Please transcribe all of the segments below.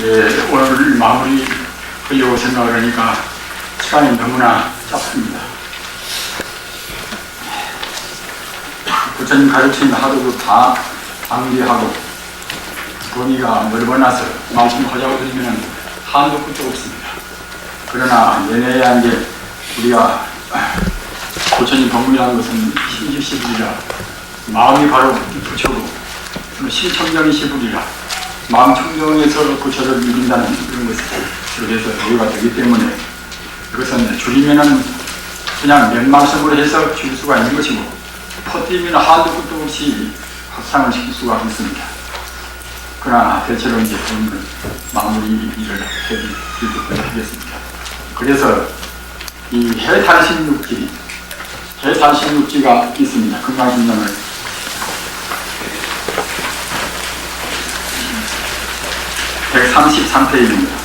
예, 오늘 마무리 하려고 생각을 하니까 시간이 너무나 짧습니다. 부처님 가르침을 하도 다 방기하고 범위가 넓어나서 말씀하자고 드리면 한도 끝도 없습니다. 그러나 얘네야 이제 우리가 부처님 법문이라는 것은 신시시불이라 마음이 바로 부처고 신청정이 시불이라 마음 청정에서 부처를 이룬다는 그런 것을 그래서 도유가 되기 때문에 그것은 줄이면은 그냥 몇 말씀으로 해서 줄 수가 있는 것이고 퍼뜨리면 한도 끝도 없이 확상을 시킬 수가 있습니다. 그러나 대체로 이제 오늘 마무리 일을 해드리도록 하겠습니다. 그래서 이 해탈신육지가 있습니다. 금강신명을 133페이지입니다.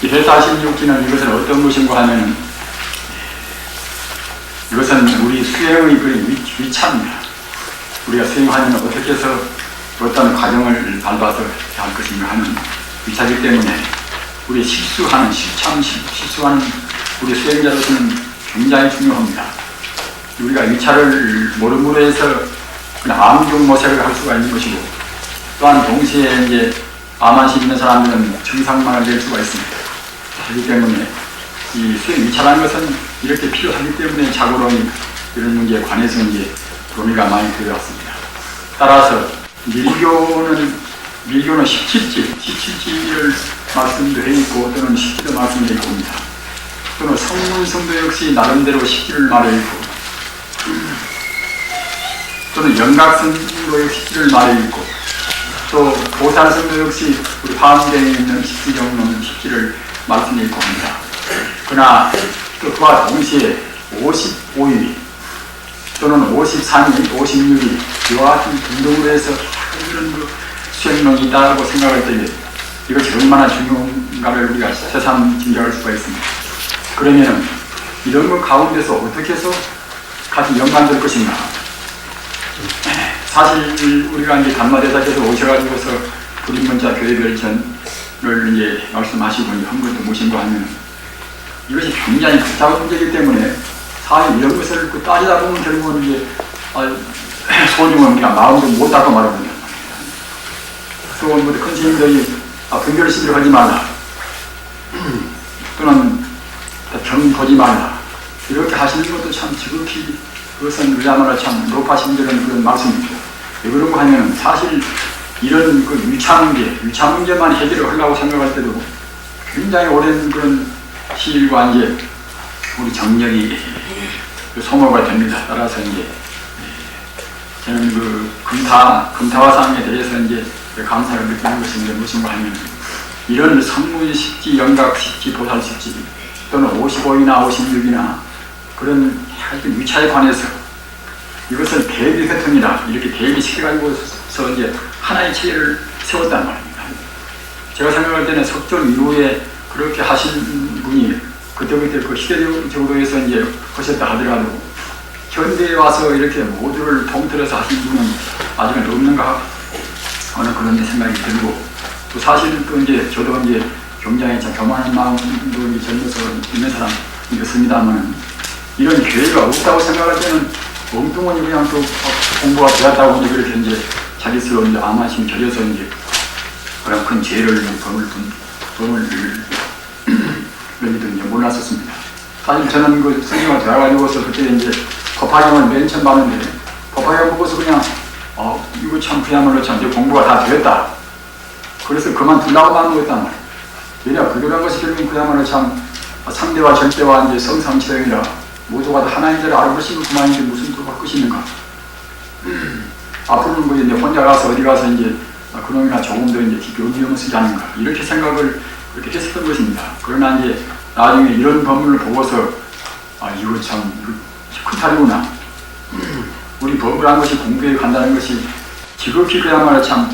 이 해탈신육지는 이것은 어떤 것인가 하면 이것은 우리 수행의 그 위차입니다. 우리가 수행하면 어떻게 해서 어떤 과정을 밟아서 할 것인가 하는 위차이기 때문에 우리 실수하는 우리 수행자로서는 굉장히 중요합니다. 우리가 위차를 모름으로 해서 그냥 암중모색을 할 수가 있는 것이고 또한 동시에 이제 암환심 있는 사람들은 증상만을 낼 수가 있습니다. 하기 때문에 이 수행 위차라는 것은 이렇게 필요하기 때문에 자고론이 이런 문제에 관해서 이제 논의가 많이 되어왔습니다. 따라서 밀교는 17지를 말씀도 해있고 또는 10지도 말씀해 있고 옵니다. 또는 성문성도 역시 나름대로 10지를 말해 있고 또는 영각성도 역시 10지를 말해 있고 또 보살성도 역시 우리 화엄경에 있는 10지 정도는 10지를 말씀해 있고 합니다. 그러나 또 그와 동시에 55위 또는 53위, 56위 이와 같은 등등으로 해서 이런 그 수행론이 있다고 생각할 때에 이것이 얼마나 중요한가를 우리가 새삼 짐작할 수가 있습니다. 그러면 이런 것 가운데서 어떻게 해서 같이 연관될 것인가? 사실 우리가 이제 단마대사께서 오셔가지고서 불인문자 교회별전을 이제 말씀하시고 한 것도 모신 거 하면 이것이 굉장히 복잡한 문제이기 때문에 사실 이런 것을 따지다 보면 결국은 이제 소중한 우리가 마음도 못 닫고 말하거든요. 또 큰 스님들이 분별 시비를 하지 말라 또는 병 보지 말라 이렇게 하시는 것도 참 지극히 그것은 우리야말로 참 높아심들은 그런 말씀이죠. 왜 그런 거 하면 사실 이런 그 위차 문제만 해결을 하려고 생각할 때도 굉장히 오랜 그런 시일과 이제 우리 정력이 소모가 됩니다. 따라서 이제 저는 그 금타화상에 대해서 이제 감사를 느끼는 것인데 무엇인가 하면 이런 성문식지, 영각식지, 보살식지 또는 55이나 56이나 그런 하여튼 위차에 관해서 이것을 대비회통이다 이렇게 대비시켜가지고서 이제 하나의 체계를 세웠단 말입니다. 제가 생각할 때는 석존 이후에 그렇게 하신 분이 그때그때 그 시대 정도에서 이제 하셨다 하더라도 현대에 와서 이렇게 모두를 통틀어서 하신 분은 아직은 없는가 하는 그런 생각이 들고 또 사실은 또 이제 저도 이제 굉장히 참 교만한 마음도 이제 젊어서 있는 사람이었습니다만 이런 기회가 없다고 생각할 때는 엉뚱하니 그냥 또 공부가 되었다고 이제 그렇게 이제 자기 스스로 이제 암만심 결여서 이제 그런 큰 죄를 범을 이제 몰랐었습니다. 사실 저는 그 스님과 되어가지고서 그때 이제 법화경을 맨 처음 봤는데 법화경 보고서 그냥 이거 참 그야말로 참 이제 공부가 다 되었다. 그래서 그만둘라고 마는 거였단 말이에요. 왜냐 그러한 것이 결국은 그야말로 참 상대와 절대와 이제 성삼치령이라 모두가 다 하나인 줄 알고 계시면 그만인데 무슨 또 바꿀 수 있는가? 앞으로는 뭐 이제 혼자 가서 어디 가서 이제 그놈이나 조금 더 이제 교훈을 쓰지 않는가 이렇게 생각을 그렇게 했었던 것입니다. 그러나 이제 나중에 이런 법문을 보고서 이거 참 큰 탈이구나. 우리 법을 한 것이 공부해 간다는 것이 지극히 그야말로 참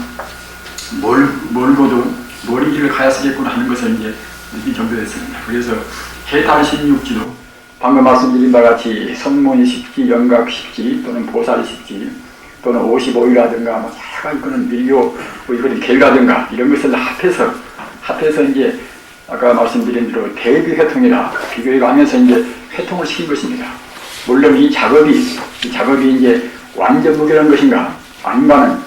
멀고도 머리 길을 가야쓰겠구나 하는 것을 이제 느낄 정도였습니다. 그래서 해탈 16지도 방금 말씀드린 바와 같이 성문이 십지, 영각 십지 또는 보살 십지 또는 55이라든가 뭐 여러 가지 그런 밀교 뭐 이런 계라든가 이런 것을 합해서 이제 아까 말씀드린 대로 대비 회통이라 비교해 가면서 이제 회통을 시킨 것입니다. 물론 이 작업이 이제 완전 무결한 것인가 아닌가는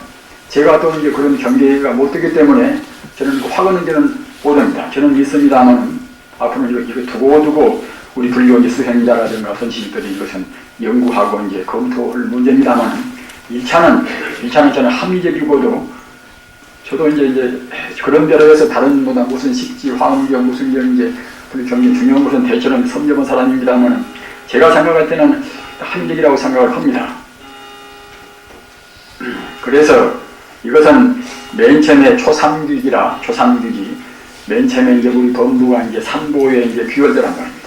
제가 또 이제 그런 경계가 못 되기 때문에 저는 확언은 저는 못합니다. 저는 믿습니다만 앞으로는 이거 두고 우리 불교 이제 수행자라든가 선신들이 이것은 연구하고 이제 검토할 문제입니다만 1차는 저는 합리적이고도 저도 이제 그런 데로 해서 다른 무슨 식지, 화엄경, 무슨 경 이제 경기 중요한 것은 대체는 섬겨본 사람입니다만 제가 생각할 때는 합리적이라고 생각을 합니다. 그래서 이것은 맨 처음에 초삼규기 맨 처음에 이제 우리 법무가 이제 삼보에 이제 규율되란 말입니다.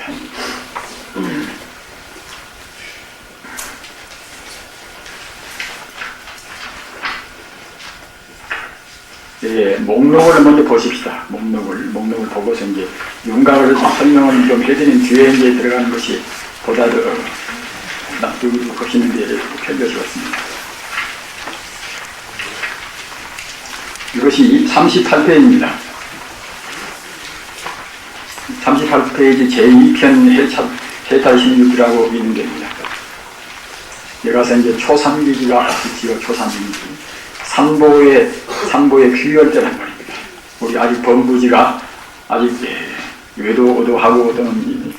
예, 목록을 먼저 보십시다. 목록을 보고서 이제 윤곽을 설명을 좀 해드린 뒤에 이제 들어가는 것이 보다 더 납득을 하시는데 편견스럽습니다. 이것이 38페이지입니다. 38페이지 제2편 해탈 16이라고 있는 데입니다. 여기서 이제 초삼기기가 있지요. 초삼기기. 삼보의 규율대란 말입니다. 우리 아직 범부지가 아직 외도오도하고 또는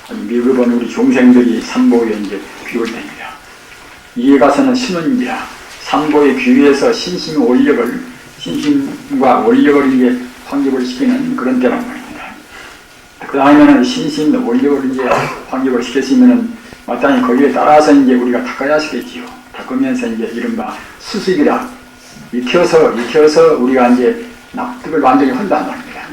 아직 미흡한 우리 중생들이 삼보에 이제 규율됩니다. 이에 가서는 신원이라 삼보의 규율에서 신심과 원력을 이제 확립을 시키는 그런 때란 말입니다. 그 다음에는 신심, 원력을 이제 확립을 시켰으면은 마땅히 거기에 따라서 이제 우리가 닦아야 하시겠지요. 닦으면서 이제 이른바 수습이라 익혀서 우리가 이제 납득을 완전히 한단 말입니다.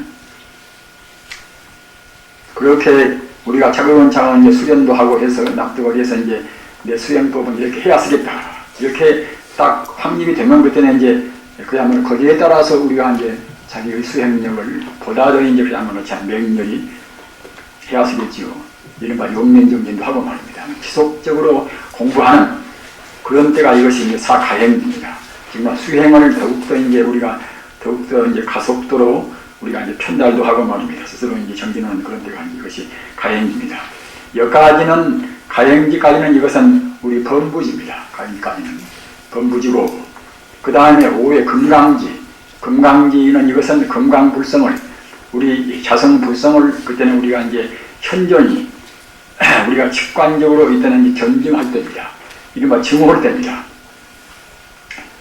그렇게 우리가 차근차근 이제 수련도 하고 해서 납득을 해서 이제 내 수행법은 이렇게 해야 쓰겠다. 이렇게 딱 확립이 되면 그때는 이제 그야말로 거기에 따라서 우리가 이제 자기의 수행력을 보다 더 이제 그야말로 참 명렬히 해야 쓰겠지요. 이른바 용맹정진도 하고 말입니다. 지속적으로 공부하는 그런 때가 이것이 이제 사가행입니다. 정말 수행을 더욱더 이제 우리가 더욱더 이제 가속도로 우리가 이제 편달도 하고 말입니다. 스스로 이제 정진하는 그런 때가 이것이 가행지입니다. 여기까지는 가행지까지는 이것은 우리 범부지입니다. 가행지까지는 범부지고 그 다음에 5회 금강지는 이것은 금강불성을 우리 자성불성을 그때는 우리가 이제 현존이 우리가 직관적으로 이때는 이제 견증할 때입니다. 이른바 증오할 때입니다.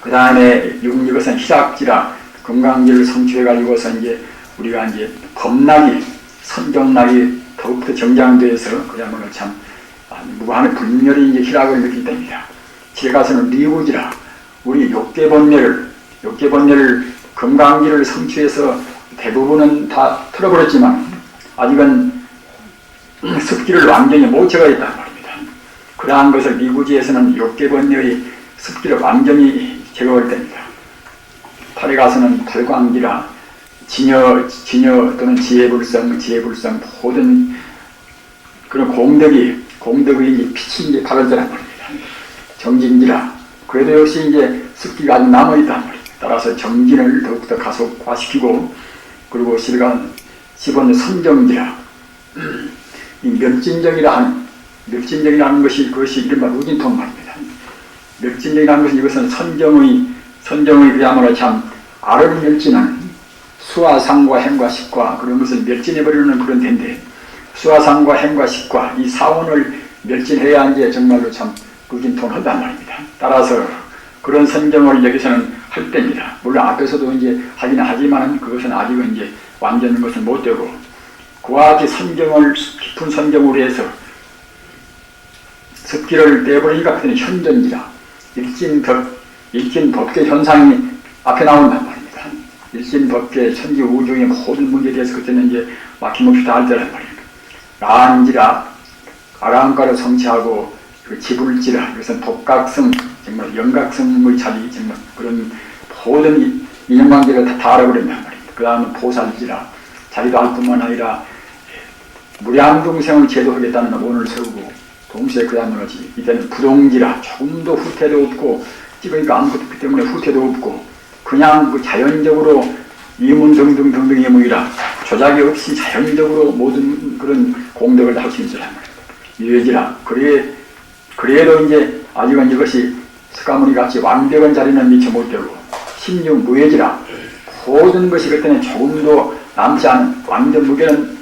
그 다음에 이것은 희락지라 금강지를 성취해가지고서 이제 우리가 이제 법락이 선정락이 더욱더 정장돼서 그야말로 참 무한의 분열이 이제 희락을 느낄 때입니다. 제가서는 리우지라 우리 욕계번뇌를 금강지를 성취해서 대부분은 다 틀어버렸지만 아직은 습기를 완전히 못 제거했단 말입니다. 그러한 것을 미구지에서는 욕계번뇌의 습기를 완전히 제거할 때입니다. 팔에 가서는 팔광지라 진여 또는 지혜불성 모든 그런 공덕의 이제 빛이 이제 발할 때란 말입니다. 정진지라 그래도 역시 이제 습기가 아직 남아있단 말입니다. 따라서 정진을 더욱더 가속화시키고 그리고 실간 10원 선정지라 이 멸진정이라는 것이 그것이 이른바 루진통 말입니다. 멸진정이라는 것은 이것은 선정의 그야말로 참 알을 멸진하는 수와 상과 행과 식과 그런 것을 멸진해버리는 그런 데인데 수와 상과 행과 식과 이 사원을 멸진해야 이제 정말로 참 루진통한단 말입니다. 따라서 그런 선정을 여기서는 할 때입니다. 물론 앞에서도 이제 하기는 하지만 그것은 아직은 이제 완전한 것은 못 되고 그와 같이 깊은 선정으로 해서 습기를 떼버리니까 그때는 현전지라 일진법계 현상이 앞에 나온단 말입니다. 일진법계 천지 우주의 모든 문제에 대해서 그때는 이제 막힘없이 다 할 때란 말입니다. 라한지라 아라한가를 성취하고 그 지불지라 이것은 독각성 정말 영각성의 자리, 정말 그런 모든 인연관계를 다 알아버린단 말입니다. 그 다음은 보살지라, 자기도 할 뿐만 아니라 무량동생을 제도하겠다는 오늘 세우고, 동시에 그 다음은 이때는 부동지라, 조금도 후퇴도 없고, 찍으니까 아무것도 없기 때문에 후퇴도 없고, 그냥 그 자연적으로 이문 등등 이문이라 조작이 없이 자연적으로 모든 그런 공덕을 다 할 수 있으란 말입니다. 유해지라, 그래도 이제 아직은 이것이 스가모니 같이 완벽한 자리는 미처 못 되고, 심중 무해지라, 모든 것이 그때는 조금도 남지 않은 완전 무게는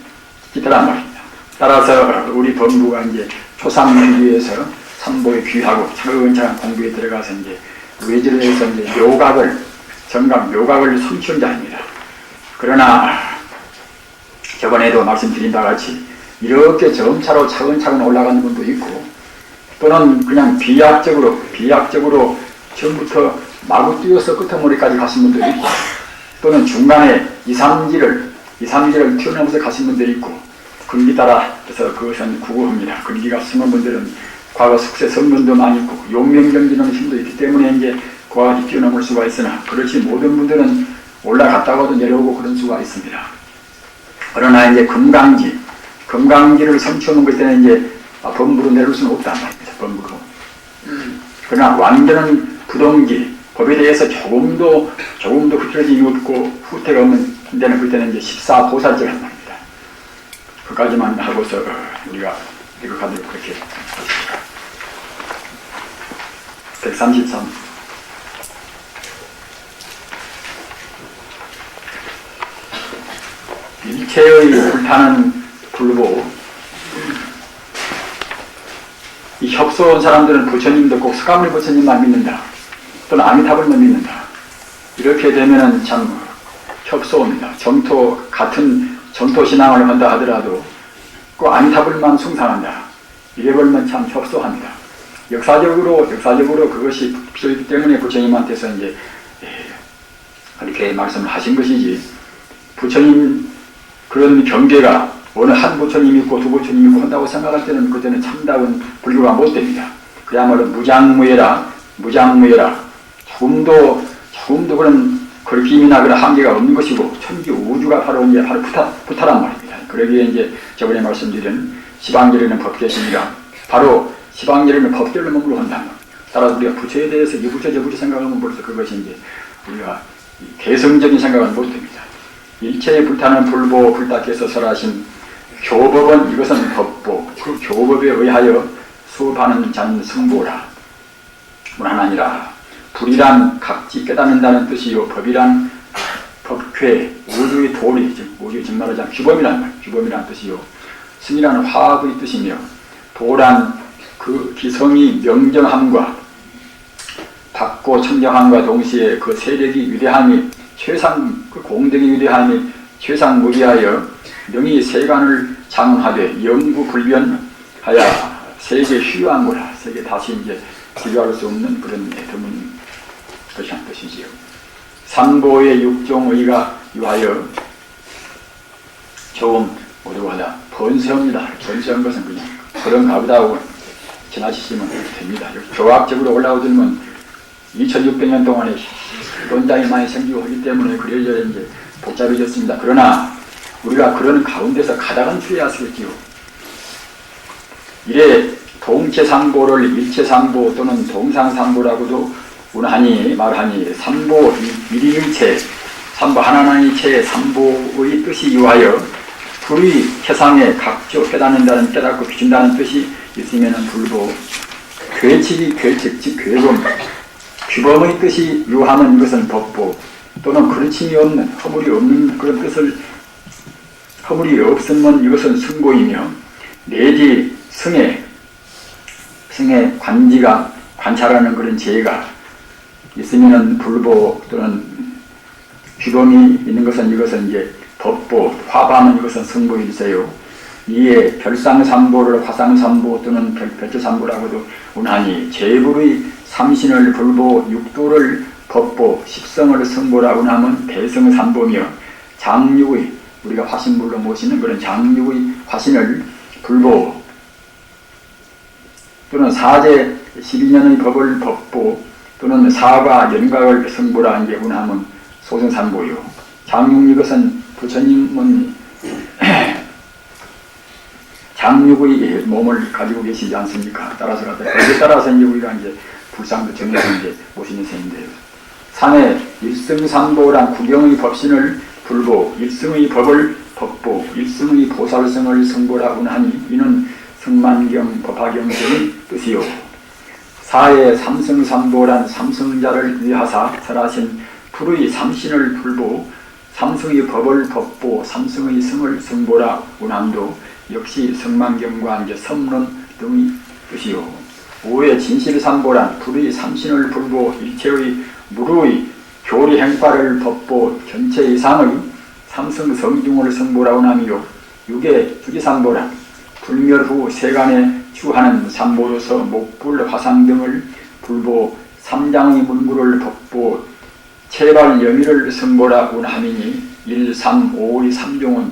기타란 말입니다. 따라서 우리 법부가 이제 초상문기에서 삼보에 귀하고 차근차근 공부에 들어가서 이제 무해지를 해서 이제 묘각을 숨춘 자입니다. 그러나 저번에도 말씀드린 바와 같이 이렇게 점차로 차근차근 올라가는 분도 있고, 또는 그냥 비약적으로 처음부터 마구 뛰어서 끝머리까지 가신 분도 있고, 또는 중간에 2, 3지를 튀어넘어서 가신 분도 있고, 근기 따라 해서 그것은 구구합니다. 근기가 심한 분들은 과거 숙세 성문도 많이 있고 용명정지는 힘도 있기 때문에 이제 그와 뛰어넘을 수가 있으나, 그렇지 모든 분들은 올라갔다가도 내려오고 그런 수가 있습니다. 그러나 이제 금강지를 성취하는 것 때는 이제 범부로 내려올 수는 없단 말입니다. 범부로. 그러나 완전한 부동기, 법에 대해서 조금도 흐트러짐이 없고 후퇴가 없는 데는 그때는 이제 14보살제란 말입니다. 그까지만 하고서 우리가 이거 가도록 그렇게 하십시다. 133. 일체의 불타는 불보. 이 협소한 사람들은 부처님도 꼭 스가모니 부처님만 믿는다, 또는 아미타불만 믿는다. 이렇게 되면은 참 협소합니다. 같은 정토 신앙을 한다 하더라도 꼭 아미타불만 숭상한다. 이래 버리면 참 협소합니다. 역사적으로 그것이 필요하기 때문에 부처님한테서 이제 이렇게 말씀을 하신 것이지, 부처님 그런 경계가 어느 한 부처님 있고 두 부처님 있고 한다고 생각할 때는 그때는 참다운 불교가 못 됩니다. 그야말로 무장무예라. 조금도 그런 걸림이나 그런 한계가 없는 것이고, 천지 우주가 바로 부타란 말입니다. 그러기에 이제 저번에 말씀드린 시방결에는 법계심이라, 바로 시방결에는 법결로 머물러 한다. 따라서 우리가 부처에 대해서 이 부처 저 부처 생각하면 벌써 그것이 이제 우리가 개성적인 생각은 못 됩니다. 일체에 불타는 불보 불닦여서 설하신 교법은 이것은 법보, 그 교법에 의하여 수업하는 잔 승보라. 문하나니라. 불이란 각지 깨닫는다는 뜻이요, 법이란 법쾌, 우주의 도리, 즉 우주 즉 말하자면 규범이란 뜻이요, 승이란 화합의 뜻이며, 도란 그 기성이 명정함과 밝고 청정함과 동시에 그 세력이 위대함이 그 공덕의 위대함이 최상무리하여 명의 세간을 장하되 영구불변하여 세계 휴유한 거라. 세계 다시 이제 지루할 수 없는 그런 드문 것이란 뜻이지요. 삼보의 육종의가 유하여 조금 모두가 번세합니다. 번세한 것은 그냥 그런 가보다고 지나치시면 됩니다. 교학적으로 올라오들면 2600년 동안에 논장이 많이 생기고 하기 때문에 그래서 이제 복잡해졌습니다. 그러나 우리가 그런 가운데서 가닥은 추려야겠지요. 이래 동체상보를 일체상보 또는 동상상보라고도 말하니 삼보 일일체, 삼보 하나하나이체 삼보의 뜻이 유하여 불의 해상에 각조 깨닫는다는 깨닫고 비춘다는 뜻이 있으면은 불보, 괴칙이 괴칙 즉 괴범, 규범의 뜻이 유하면 이것은 법보, 또는 그르침이 없는 허물이 없는 그런 뜻을 허물이 없으면 이것은 승보이며, 내지 승의 관지가 관찰하는 그런 재가 있으면은 불보 또는 규범이 있는 것은 이것은 이제 법보, 화반은 이것은 승보일세요. 이에 별상삼보를 화상삼보 또는 별조삼보라고도 운하니, 제불의 삼신을 불보, 육도를 법보, 십성을 승보라고 하면 대성삼보며, 장육의 우리가 화신불로 모시는 그런 장육의 화신을 불보 또는 사제 12년의 법을 법보 또는 사과 연각을 성보라 이제 운하면 소승삼보요. 장육 이것은 부처님은 장육의 몸을 가지고 계시지 않습니까? 거기에 따라서 이제 우리가 이제 불상도 정해서 이제 모시는 셈인데요. 산에 일승삼보란 구경의 법신을 불보, 일승의 법을 법보, 일승의 보살성을 성보라고 하니 이는 성만경, 법화경 등의 뜻이요. 사에 삼승삼보란 삼승자를 위하사 설하신 불의 삼신을 불보, 삼승의 법을 법보, 삼승의 성을 성보라 운함도 역시 성만경과 이제 섬론 등의 뜻이요. 오의 진실삼보란 불의 삼신을 불보, 일체의 무루의 교리 행파를 법보, 전체 이상의 삼승 성중을 성보라고 하며 육의 주지삼보란 불멸 후 세간에 주하는 삼보로서 목불 화상 등을 불보, 삼장의 문구를 법보, 체발 영의를 성보라고 하미니 1, 3, 5의 3종은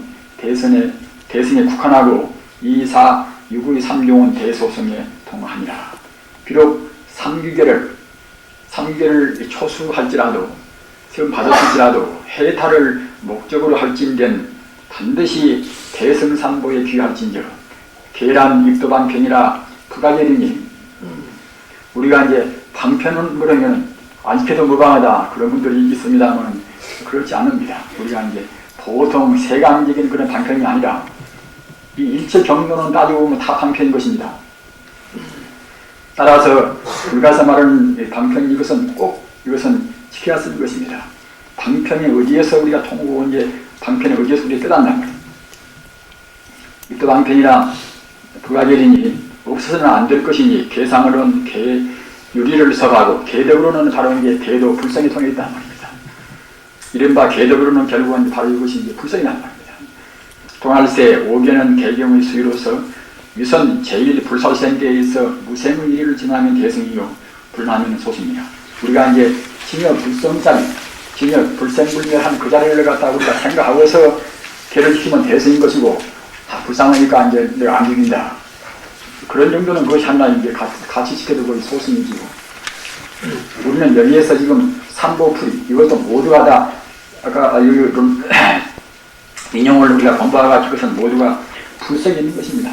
대승에 국한하고 2, 4, 6의 3종은 대소성에 통하니라. 비록 삼규계를 초수할지라도 시험 받았을지라도 해탈을 목적으로 할진된 반드시 대승삼보에 귀할진저 계란 입도방편이라 부가제리니 우리가 이제 방편은 그러면 안 지켜도 무방하다 그런 분들이 있습니다만 그렇지 않습니다. 우리가 이제 보통 세간적인 그런 방편이 아니라 이 일체 경로는 따지고 보면 다 방편인 것입니다. 따라서 불가서 말하는 방편 이것은 지켜야 쓰는 것입니다. 방편이 어디에서 우리가 통하고 이제 방편이 어디에서 우리가 깨닫는 거예요. 입도 방편이라 부가결이니 없어서는 안 될 것이니 계상으로는 유리를 서가고 계덕으로는 바로 이제 대도 불성이 통해 있단 말입니다. 이른바 계덕으로는 결국은 바로 이것이 이제 불성이란 말입니다. 동할세 5개는 개경의 수위로서 위선 제1불살생계에 있어 무생의 일을 지나면 대승이요 불나면 소수입니다. 우리가 이제 진여 불성자리, 진여 불생불멸한 그 자리를 갖다 우리가 생각하고서 개를 지키면 대승인 것이고 불쌍하니까 이제 내가 안 죽인다. 그런 정도는 그것이 하나 이제 같이 지켜도 거의 소승이지요. 우리는 여기에서 지금 삼보풀이 이것도 모두가 다 아까 여기 좀 인용을 우리가 공부해가지고 그것은 모두가 불성이 있는 것입니다.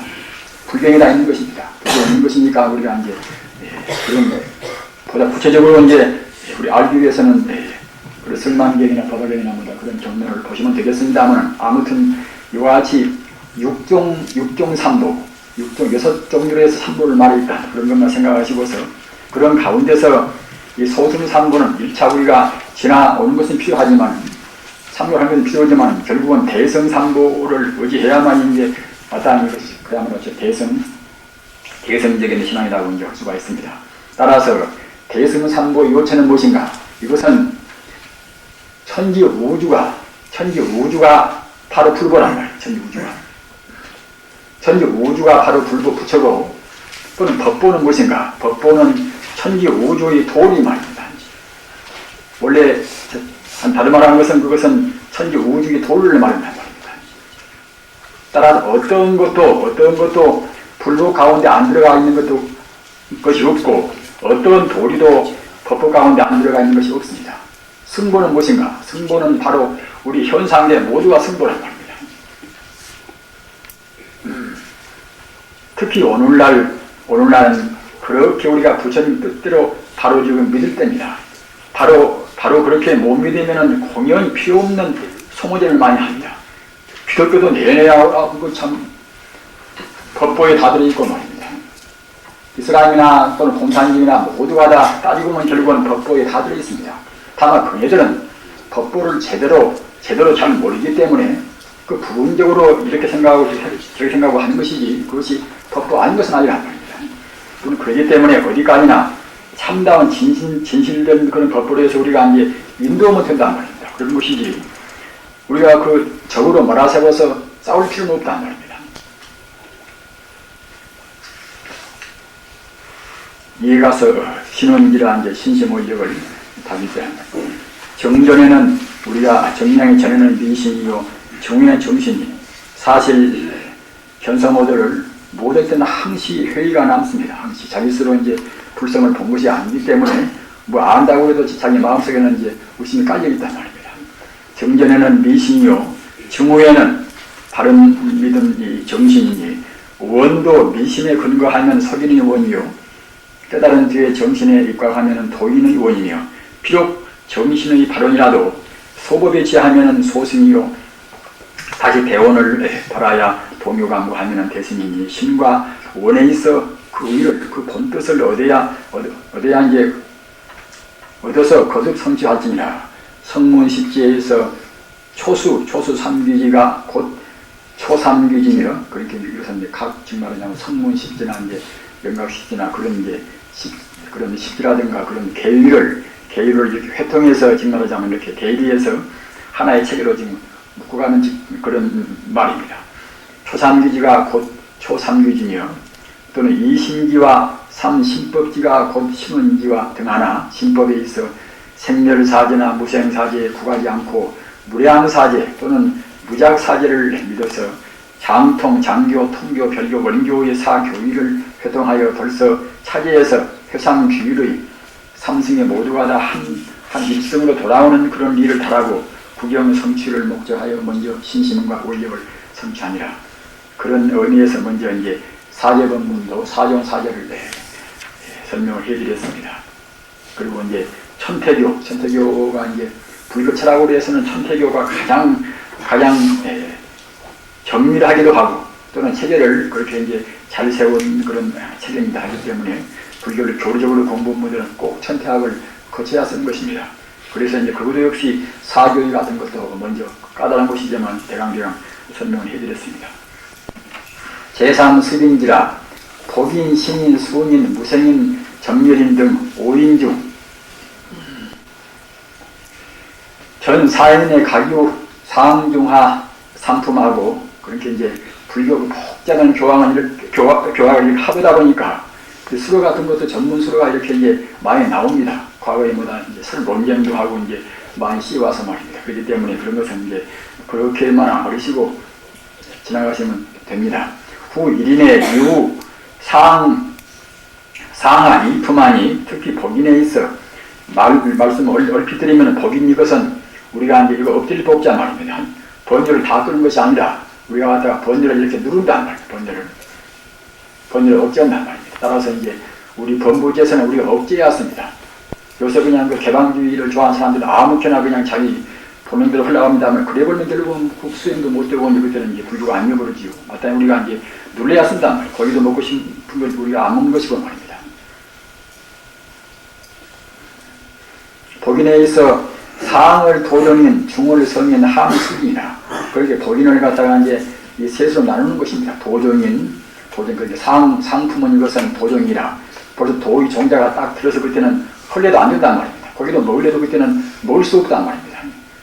불경이 다 있는 것입니다. 불경이 있는 것이니까 우리가 이제 그런 보다 구체적으로 이제 우리 알기 위해서는 그런 승만경이나 법화경이나 뭐다 그런 경로를 보시면 되겠습니다만 아무튼 이와 같이 육종삼보, 여섯 종류로 해서 삼보를 말했다 그런 것만 생각하시고서 그런 가운데서 이 소승삼보는 1차 우리가 지나오는 것은 필요하지만 참고하는 것은 필요하지만 결국은 대승삼보를 의지해야만 이제 마땅한 것이 그야말로 대승적인 신앙이라고 이제 할 수가 있습니다. 따라서 대승삼보의 요체는 무엇인가? 이것은 천지 우주가 바로 불보란 말이에요. 천지 우주가 바로 불보 부처고 또는 법보는 무엇인가? 법보는 천지 우주의 도리 말입니다. 원래 다른 말하는 것은 그것은 천지 우주의 도를 말한단 말입니다. 따라서 어떤 것도 불보 가운데 안 들어가 있는 것이 없고 어떤 도리도 법보 가운데 안 들어가 있는 것이 없습니다. 승보는 무엇인가? 승보는 바로 우리 현상계 모두가 승보란 말입니다. 특히 오늘날은 그렇게 우리가 부처님 뜻대로 바로 지금 믿을 때입니다. 바로 그렇게 못 믿으면 공연히 필요 없는 소모제를 많이 합니다. 기독교도 내내야 참 법보에 다 들어있고 말입니다. 이슬람이나 또는 공산주의나 모두가 다 따지고 보면 결국은 법보에 다 들어있습니다. 다만 그녀들은 법보를 제대로 잘 모르기 때문에 그 부분적으로 이렇게 생각하고 저렇게 생각하고 하는 것이지 그것이 법보 아닌 것은 아니란 말입니다. 그렇기 때문에 어디까지나 참다운 진실된 그런 법보로 해서 우리가 이제 인도하면 된단 말입니다. 그런 것이지 우리가 그 적으로 몰아세워서 싸울 필요는 없단 말입니다. 이에 가서 신원지라 이제 신심원력을 다기때 정전에는 우리가 정량이 전에는 민신이요 정의는 정신이 사실 견성어들을 못할 때는 항시 회의가 남습니다. 항시 자기 스스로 이제 불성을 본 것이 아니기 때문에 뭐 안다고 해도 자기 마음속에는 이제 의심이 깔려 있단 말입니다. 정전에는 미신이요, 증오에는 바른 믿음 정신이니, 원도 미신에 근거하면 석인의 원이요, 깨달은 뒤에 정신에 입각하면 도인의 원이며, 비록 정신의 발언이라도 소법에 취하면 소승이요, 다시 대원을 벌어야 동요감무하면 대승이니, 신과 원에 있어 그 의를, 그 본뜻을 얻어야 이제 얻어서 거듭 성취할지니라. 성문십지에서 초수 삼귀지가 곧 초삼귀지며, 그렇게 이것은 이제 각 증말하자면 성문십지나 이제 영각십지나 그런 십지라든가 그런 계율을 이렇게 회통해서 증말하자면 이렇게 대비해서 하나의 체계로 지금 묶고 가는 그런 말입니다. 초삼귀지가 곧 초삼귀지며, 또는 이신기와 삼신법지가 곧 신원지와 등하나, 신법에 있어 생멸사제나 무생사제에 구하지 않고 무량사제 또는 무작사제를 믿어서 장통, 장교, 통교, 별교, 원교의 사교위를 회동하여 벌써 차지해서 회상규율의 삼승의 모두가 다 한 입성으로 돌아오는 그런 일을 달하고 구경 성취를 목적하여 먼저 신심과 원력을 성취하니라. 그런 의미에서 먼저 이제 사제법문도 사종사제를 설명을 해드렸습니다. 그리고 이제 천태교가 이제 불교 철학으로 해서는 천태교가 가장 정밀하기도 하고, 또는 체계를 그렇게 이제 잘 세운 그런 체계입니다 하기 때문에 불교를 교리적으로 공부한 분들은 꼭 천태학을 거쳐야 쓰는 것입니다. 그래서 이제 그것도 역시 사교의 같은 것도 먼저 까다로운 것이지만 대강대강 설명을 해드렸습니다. 제3습인지라 복인, 신인, 수인, 무생인, 정멸인 등 5인 중 전 사인의 가교 상중하 상품하고, 그렇게 이제 불교 복잡한 교학을 하다 보니까 그 수로 같은 것도 전문 수로가 이렇게 이제 많이 나옵니다. 과거에 뭐다 이제 설 논쟁도 하고 이제 많이 씌워서 말입니다. 그렇기 때문에 그런 것은 이제 그렇게만 어리시고 지나가시면 됩니다. 후 1인의 이후 상하 이품하니, 특히 복인에 있어 말씀을 얼핏 드리면 복인 이것은 우리가 이제 이거 엎드릴 법자 말입니다. 번뇌를 다 끄는 것이 아니라 우리가 갖다가 번뇌를 이렇게 누른단 말이에요. 번뇌를 억제한단 말입니다. 따라서 이제 우리 범부제에서는 우리가 억제해야 습니다. 요새 그냥 그 개방주의를 좋아하는 사람들은 아무렇게나 그냥 자기 보는 대로 흘러갑니다 하면, 그래 보면 결국은 수행도 못 되고 이제 그때는 이제 불교가 안 되어버리지요. 마땅히 우리가 이제 눌러야 쓴단 말이에요. 고기도 먹고 싶은 걸 우리가 안 먹는 것이고 말입니다. 복인에 있어 상을 도정인, 중을 성인, 함수이나, 그렇게 복인을 갖다가 이제 이 셋으로 나누는 것입니다. 도정인, 그렇게 상품은 이것은 도정이라. 벌써 도의 종자가 딱 들어서 그때는 헐려도 안 된단 말입니다. 거기도 먹으려도 그때는 먹을 수 없단 말입니다.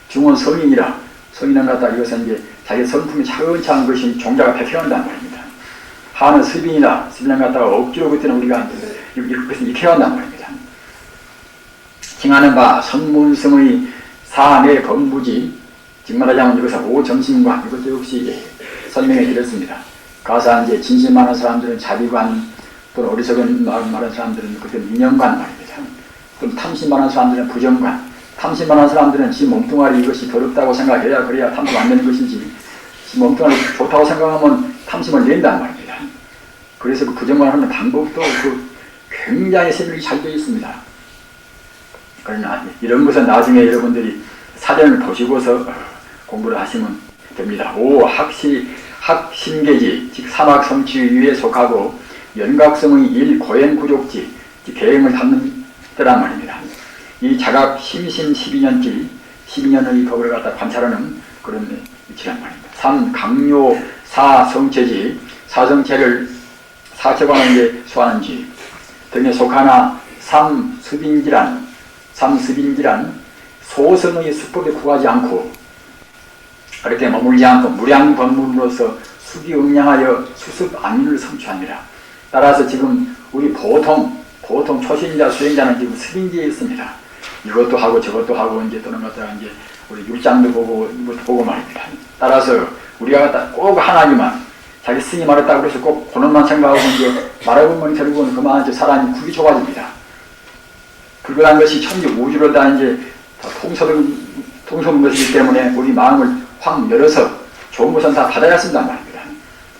중은 성인이라, 성인은 갖다 이것은 이제 자기 성품이 차근차근 것이 종자가 백해한단 말입니다. 하는 습인이라, 습인을 갖다가 억지로 그때는 우리가 이것을 익혀한단 말입니다. 칭하는 바 성문성의 사내 범부지, 즉 말하자면 이것은 오정신관, 이것도 역시 설명해 드렸습니다. 가서 이제 진심 많은 사람들은 자비관, 또는 어리석은 마음 많은 사람들은 그때는 인연관 말입니다. 또 탐심 많은 사람들은 부정관, 탐심 많은 사람들은 지 몸뚱아리 이것이 더럽다고 생각해야 그래야 탐심 안 되는 것이지, 지 몸뚱아리 좋다고 생각하면 탐심을 낸단 말입니다. 그래서 그 부정관을 하는 방법도 굉장히 세밀히 잘 되어 있습니다. 그러나 이런 것은 나중에 여러분들이 사전을 보시고서 공부를 하시면 됩니다. 학심계지, 즉 사막성취위에 속하고 연각성의 일고행구족지, 즉 계행을 담는 때란 말입니다. 이 자각 심신 12년길, 12년의 법을 갖다 관찰하는 그런 위치란 말입니다. 3. 강요 사성체지, 사성체를 사체관을 이제 소하는지 등에 속하나 3. 습인지란 소성의 수법에 구하지 않고 그렇게 머물지 않고 무량법문으로서 수기응량하여 수습 안인을 성취하니라. 따라서 지금 우리 보통 초신자 수행자는 지금 습인지에 있습니다. 이것도 하고 저것도 하고 이제 또는 갖다가 이제 우리 율장도 보고 이것도 보고 말입니다. 따라서 우리가 갖다 꼭 하나님만 자기 스승이 말했다고 해서 꼭 그놈만 생각하고 이제 말해보면 결국은 그만 이제 사람이 굽이 좁아집니다. 불변한 것이 천지 우주를 다 이제 통솔한 것이기 때문에 우리 마음을 확 열어서 좋은 것은 다 받아야 쓴단 말입니다.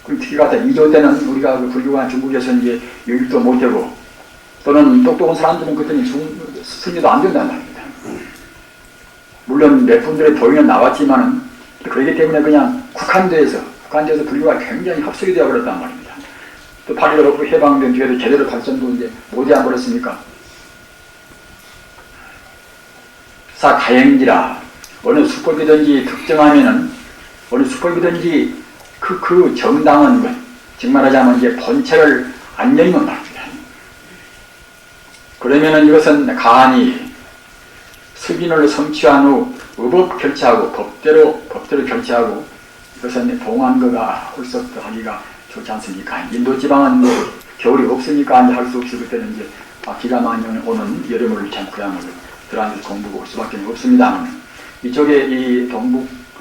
그럼 특히 갖다 2조 때는 우리가 그 불교가 중국에서 이제 유입도 못되고 또는 똑똑한 사람들은 그때는 승리도 안 된단 말입니다. 물론 몇 분들의 도인은 나왔지만은 그렇기 때문에 그냥 국한돼서 불교가 굉장히 합석이 되어버렸단 말입니다. 또 8.15 해방된 뒤에도 제대로 발전도 이제 못해 버렸으니까. 사 가행지라 어느 수법이든지 특정하면은 어느 수법이든지 그 정당한 즉 말하자면 이제 본체를 안 열면 말입니다. 그러면은 이것은 가한이 수빈을 성취한 후 의법 결치하고 법대로 결치하고 이것은 봉안거가 홀썩 하기가 좋지 않습니까? 인도 지방은 겨울이 없으니까 할 수 없이 그때는 이제 비가 많이 오는 여름을 참 그야말로 들어앉아서 공부할 수밖에 없습니다만 이쪽에 이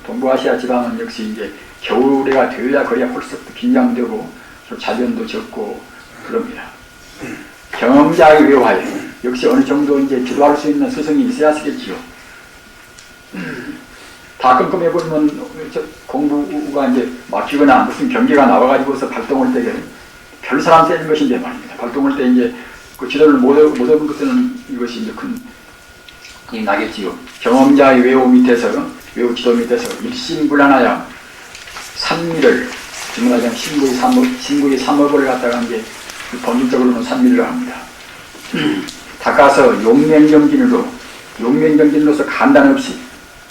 동부아시아 지방은 역시 이제 겨울에가 되어야 거리가 홀썩 긴장되고 자변도 적고 그럽니다. 경험자의 외화에 역시 어느 정도 이제 지도할 수 있는 스승이 있어야 쓰겠지요. 다 끔끔해버리면 공부가 이제 막히거나 무슨 경계가 나와가지고서 발동할 때 별 사람 되는 것인데 말입니다. 발동할 때 이제 그 지도를 못 얻은 것들은 이것이 이제 큰 힘이 나겠지요. 경험자의 외우 지도 밑에서 일심불란하여 산미를 정말하자면 신구의 삼업을 갖다가 이제 본질적으로는 산미를 합니다. 닦아서 용맹정진으로서 간단 없이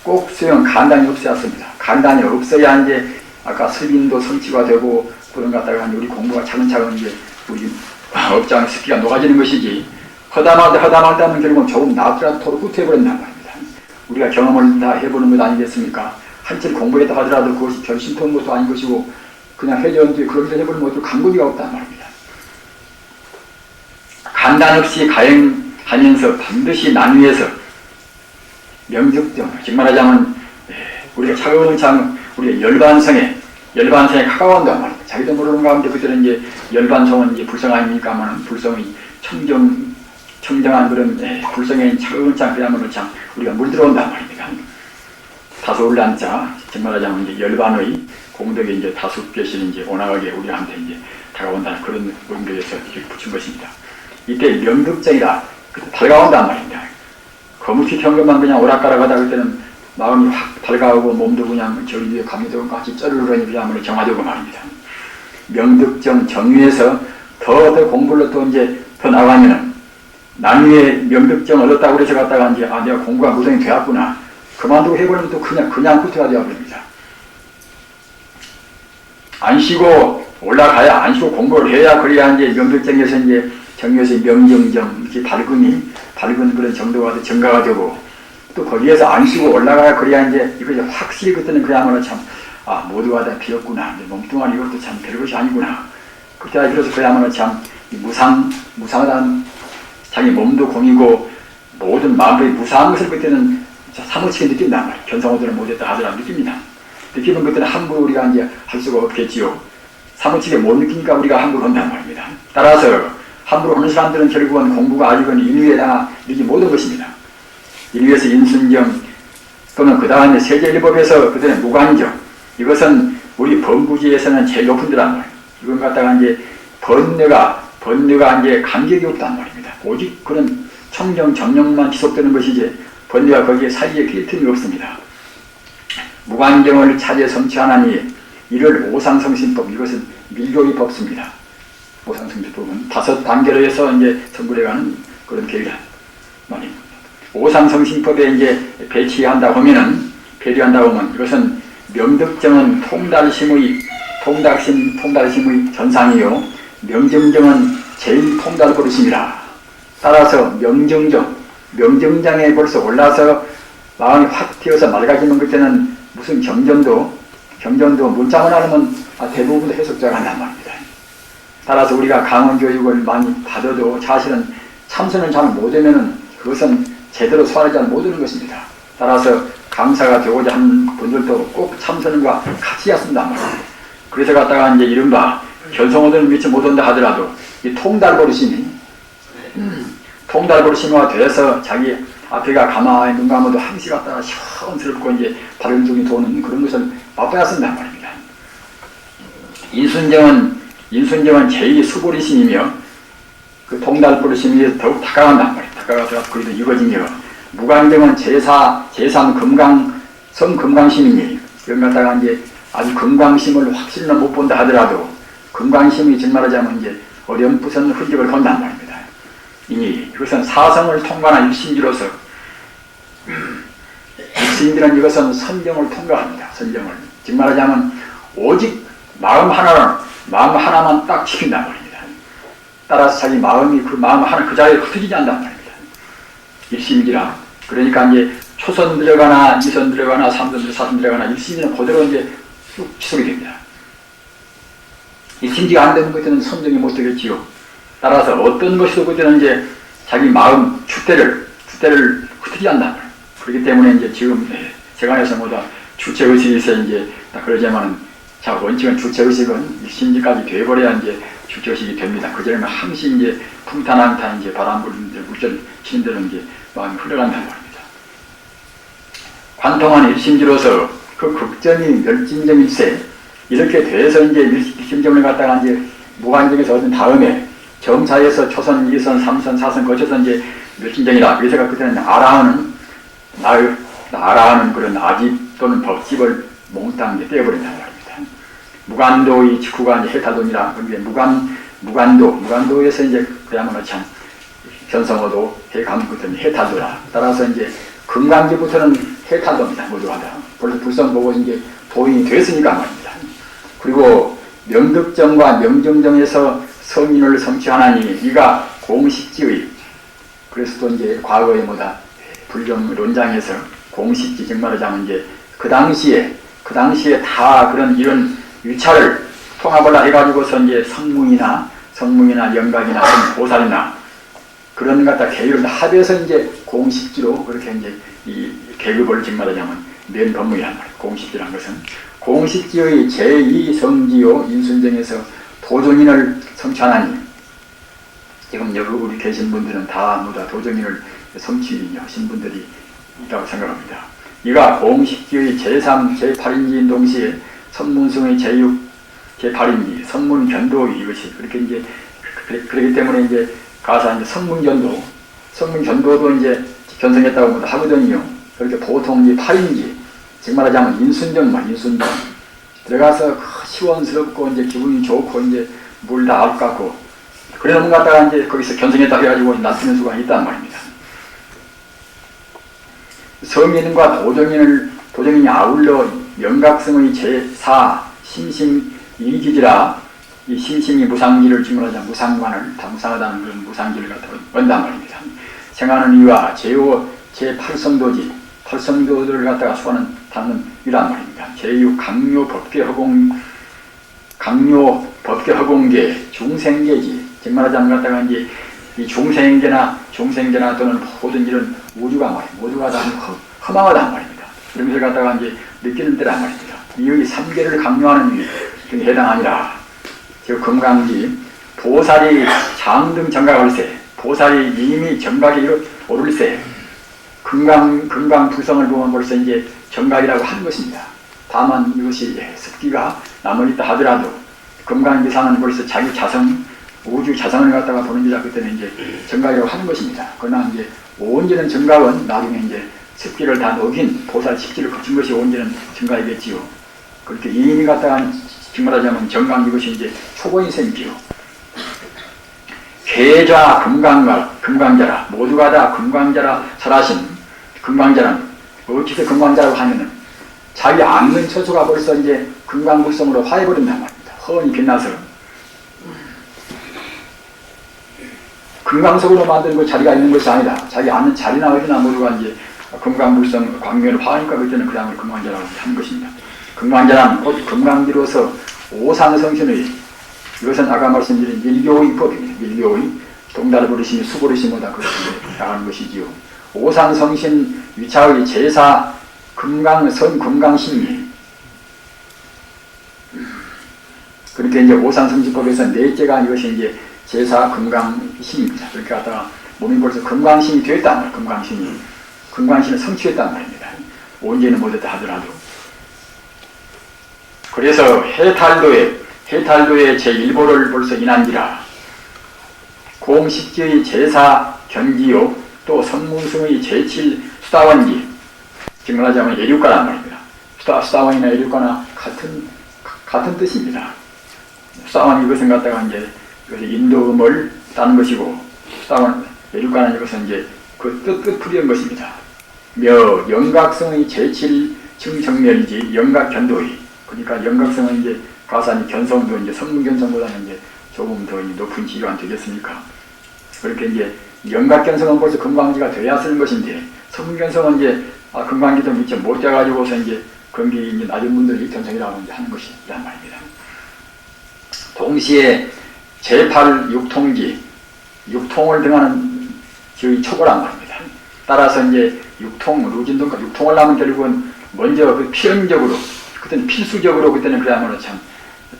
꼭 수용 간단이 없어야 합니다. 간단이 없어야 이제 아까 수빈도 성취가 되고 그런 갖다가 우리 공부가 차근차근 이제 우리 업장의 습기가 녹아지는 것이지 허다하다 하면 결국은 조금 나더라도 토로 후퇴해버린단 말입니다. 우리가 경험을 다 해보는 것 아니겠습니까? 한철 공부했다 하더라도 그것이 별 신통한 것도 아닌 것이고 그냥 해전 뒤에 그런 데 해보는 것도 강구리가 없단 말입니다. 간단 없이 가행하면서 반드시 나뉘어서 명적정, 즉 말하자면 우리가 차근차근 우리가 열반성에 가까운단 말입니다. 자기도 모르는 가운데 그들은 이제 열반성은 이제 불성 아닙니까만 불성이 청정한 그런 불성에 차근차근 그야말로 참 우리가 물들어온단 말입니다. 다소울란자, 즉 말하자면 이제 열반의 공덕에 이제 다수 계신 이제 오나가게 우리한테 이제 다가온다는 그런 의미에서 이렇게 붙인 것입니다. 이때 명득정이다. 달가온단 말입니다. 거무튀튀한 것만 그냥 오락가락하다 할 때는 마음이 확 달가오고 몸도 그냥 저리 위에 감기도 같이 쩌르르니 그야말로 정화되고 말입니다. 명득정 정위에서 더 공부를 또 이제 더 나가면은 나중에 명득정 얻었다고 그래서 갔다가 이제 내가 공부가 무성이 되었구나. 그만두고 해버리면 또 그냥 후퇴가 되어버립니다. 안 쉬고 올라가야 안 쉬고 공부를 해야 그래야 이제 명득정에서 이제 정유에서 명정정 이렇게 밝은 그런 정도가 증가가 되고 또 거기에서 안 쉬고 올라가야 그래야 이제 이거 확실히 그때는 그야말로 참 모두가 다 비었구나. 몸뚱아리 이것도 참 별것이 아니구나. 그때 비로소 그야말로 참 무상하다는 자기 몸도 공이고 모든 마음의 무상한 것을 그때는 사무치게 느낀단 말이에요. 견성호들은 못했다 하더라도 느낍니다. 느끼면 그때는 함부로 우리가 이제 할 수가 없겠지요. 사무치게 못 느끼니까 우리가 함부로 한단 말입니다. 따라서 함부로 하는 사람들은 결국은 공부가 아직은 인위에다가 이르지 못한 것입니다. 인위에서 인순정 또는 그 다음에 세제일법에서 그들은 무관정 이것은 우리 범부지에서는 제일 높은 데란 말이에요. 이건 갖다가 이제 번뇌가 이제 간격이 없단 말입니다. 오직 그런 청정 정령만 지속되는 것이지 번뇌가 거기에 사이에 끼일 틈이 없습니다. 무관정을 차제 성취하나니 이를 오상성신법 이것은 밀교의 법습니다. 오상성신법은 5단계로 해서 이제 성불해가는 그런 계획이란 말입니다. 오상성신법에 이제 배치한다고 하면 이것은 명득정은 통달심의 전상이요. 명정정은 제일 통달 버릇입니다. 따라서 명정장에 벌써 올라서 마음이 확 튀어서 맑아지면 그때는 무슨 경전도 문자만 하면 대부분 해석자가 한단 말입니다. 따라서 우리가 강원교육을 많이 받아도 사실은 참선을 잘 못하면 그것은 제대로 소화를 잘 못하는 것입니다. 따라서 강사가 되고자 하는 분들도 꼭 참선과 같이 했습니다. 그래서 갖다가 이제 이른바 견성어들은 미처 못온다 하더라도 이 통달버릇심이 통달버릇심화 돼서 자기 앞에가 가만히 눈 감아도 항시 갖다가 시원스럽고 이제 다른 쪽이 도는 그런 것을 맛봐야 쓴단 말입니다. 인순정은 제2 수보리심이며 그 통달버릇심이 더욱 다가간단 말이에요. 다가가서 거기도 이거지며 무간정은 제3 금강심이니 이런 갖다가 이제 아주 금강심을 확실히는 못 본다 하더라도 금강심이 정말하자면 이제 어렴풋한 흔적을 본단 말입니다. 이니 이것은 사성을 통과한 일심지로서 일심지는 이것은 선정을 통과합니다. 선정을 정말하자면 오직 마음 하나만 딱 지킨단 말입니다. 따라서 자기 마음이 그 마음 하나 그 자리에 흩어지지 않단 말입니다. 일심지라 그러니까 이제 초선 들어가나 2선 들어가나 3선 4선 들어가나 일심지는 그대로 이제 쭉 지속이 됩니다. 일심지가 안 되는 것들은 선정이 못 되겠지요. 따라서 어떤 것이도 그때는 이제 자기 마음 주대를 흩어지지 않단 말이에요. 그렇기 때문에 이제 지금 세간에서 뭐다 주체의식에서 이제 딱 그러자면은 자 원칙은 주체의식은 일심지까지 돼버려야 이제 주체의식이 됩니다. 그전에는 항시 이제 풍탄한탄 이제 바람 불는 물결 치는 데는 이제 마음이 흘러간단 말입니다. 관통한 일심지로서 그 극점이 멸진점일세 이렇게 돼서 이제 일심점을 갖다가 이제 무관정에서 얻은 다음에 정사에서 초선, 2선, 3선, 4선 거쳐서 이제 멸진정이라 그래서 그때는 나라하는 그런 아집 또는 법집을 몽땅 떼어버린단 말입니다. 무간도의 직후가 이제 해탈돈이라 그게 무간도에서 이제 그야말로 참 견성어도 해감부터는 해탈도라. 따라서 이제 금강지부터는 해탈도입니다. 모두가 다. 벌써 불성 보고 이제 도인이 됐으니까 말입니다. 그리고 명득정과 명정정에서 성인을 성취하나니 이가 공식지의 그래서 또 이제 과거에 뭐다 불경론장에서 공식지 정말하자면 이제 그 당시에 다 그런 이런 유차를 통합을 해가지고서 이제 성문이나 영각이나 보살이나 그런 갖다 계율을 합해서 이제 공식지로 그렇게 이제 이 계급을 정말하자면 면 법문이란 말이에요. 공식지란 것은 공식지의 제2 성지요 인순정에서 도정인을 성취하나니 지금 여기 우리 계신 분들은 다 모두 도정인을 성취하신 분들이 있다고 생각합니다. 이가 공식지의 제3, 제8인지인 동시에 선문성의 제6, 제8인지 선문견도 이것이 그렇게 이제 그렇기 때문에 이제 가서 이제 선문견도도 이제 견성했다고 하거든요. 그렇게 보통 이제 8인지 즉 말하자면 인순정 들어가서 시원스럽고 이제 기분이 좋고 이제 물 다 아깝고 그래 놓은 갔다가 이제 거기서 견성했다 해가지고 나타내는 수가 있단 말입니다. 성인과 도정인이 아울러 영각성의 제4 심심 이기지라 이 심심이 무상지를 증언하자 무상관을 다 무상하다는 그런 무상지를 갖다 원단 말입니다. 생하는 이와 제5 제8성도지 8성도들을 갖다가 수하는 단은 이란 말입니다. 제6 강요 법계 허공계 중생계지 즉 말하자면 갖다가 이제 이 중생계나 또는 모든 이런 우주가 말이에요. 모두가 다 허망하단 말입니다. 그런 것을 갖다가 이제 느끼는 때란 말입니다. 이 삼계를 강요하는 등에 해당하니라. 즉 금강지 보살이 장등 정각을세 보살이 이미 정각에 오를세 금강 부성을 보면 벌써 이제 정각이라고 하는 것입니다. 다만 이것이 습기가 남아있다 하더라도 금강지상은 벌써 자기 자성 우주 자성을 갖다가 보는 데다 그때는 이제 정각이라고 하는 것입니다. 그러나 이제 온전한 정각은 나중에 이제 습기를 다 녹인 보살 식지를 거친 것이 온전한 정각이겠지요. 그렇게 이인이 갖다가 정말하자면 정각 이것이 이제 초보인생이지요. 계좌 금강자라 모두가 다 금강자라 설하신 금강자는 어디서 금강자라고 하면은 자기 앉는 처소가 벌써 이제 금강불성으로 화해버린단 말입니다. 훤히 빛나서 금강석으로 만든 그 자리가 있는 것이 아니다. 자기 앉는 자리나 어디나 모두가 이제 금강불성 광명을 화하니까 그때는 그 다음에 금강자라고 하는 것입니다. 금강자란 곧 금강지로서 오상성신의 이것은 아까 말씀드린 밀교의 법입니다. 밀교의 동달버릇이니 수버릇이보다 그렇게 나가는 것이지요. 오상성신 위차의 제사 금강신이 그러니까 이제 오산성지법에서 넷째가 이것이 이제 제사 금강신입니다. 그렇게 갖다가 몸이 벌써 금강신이 되었단 말이에요. 금강신을 성취했단 말입니다. 언제는 못했다 하더라도. 그래서 해탈도에 제1보를 벌써 인한지라 공식지의 제사 견지요 또 성문승의 제7 수다원지 지금 말하자면 예류가란 말입니다. 수다원이나 예류가나 같은 뜻입니다. 수다원 이것은 갖다가 이제 인도음을 따는 것이고 수다원 예류가는 이것은 이제 그 뜻풀이한 것입니다. 며 영각성의 제7 증정멸이지 영각견도의 그러니까 영각성은 이제 가산이 견성도 이제 성문견성보다는 이제 조금 더 높은 지교안 되겠습니까? 그렇게 이제 영각견성은 벌써 금강지가 돼야 쓰는 것인데 성문견성은 이제 금강지도 미처 못 돼가지고서 이제 건기 이제 낮은 분들이 견성이라고 이제 하는 것이란 말입니다. 동시에 제8 육통을 등하는 지의 초보란 말입니다. 따라서 이제 루진동과 육통을 하면 결국은 먼저 그 필연적으로 그때는 필수적으로 그때는 그야말로 참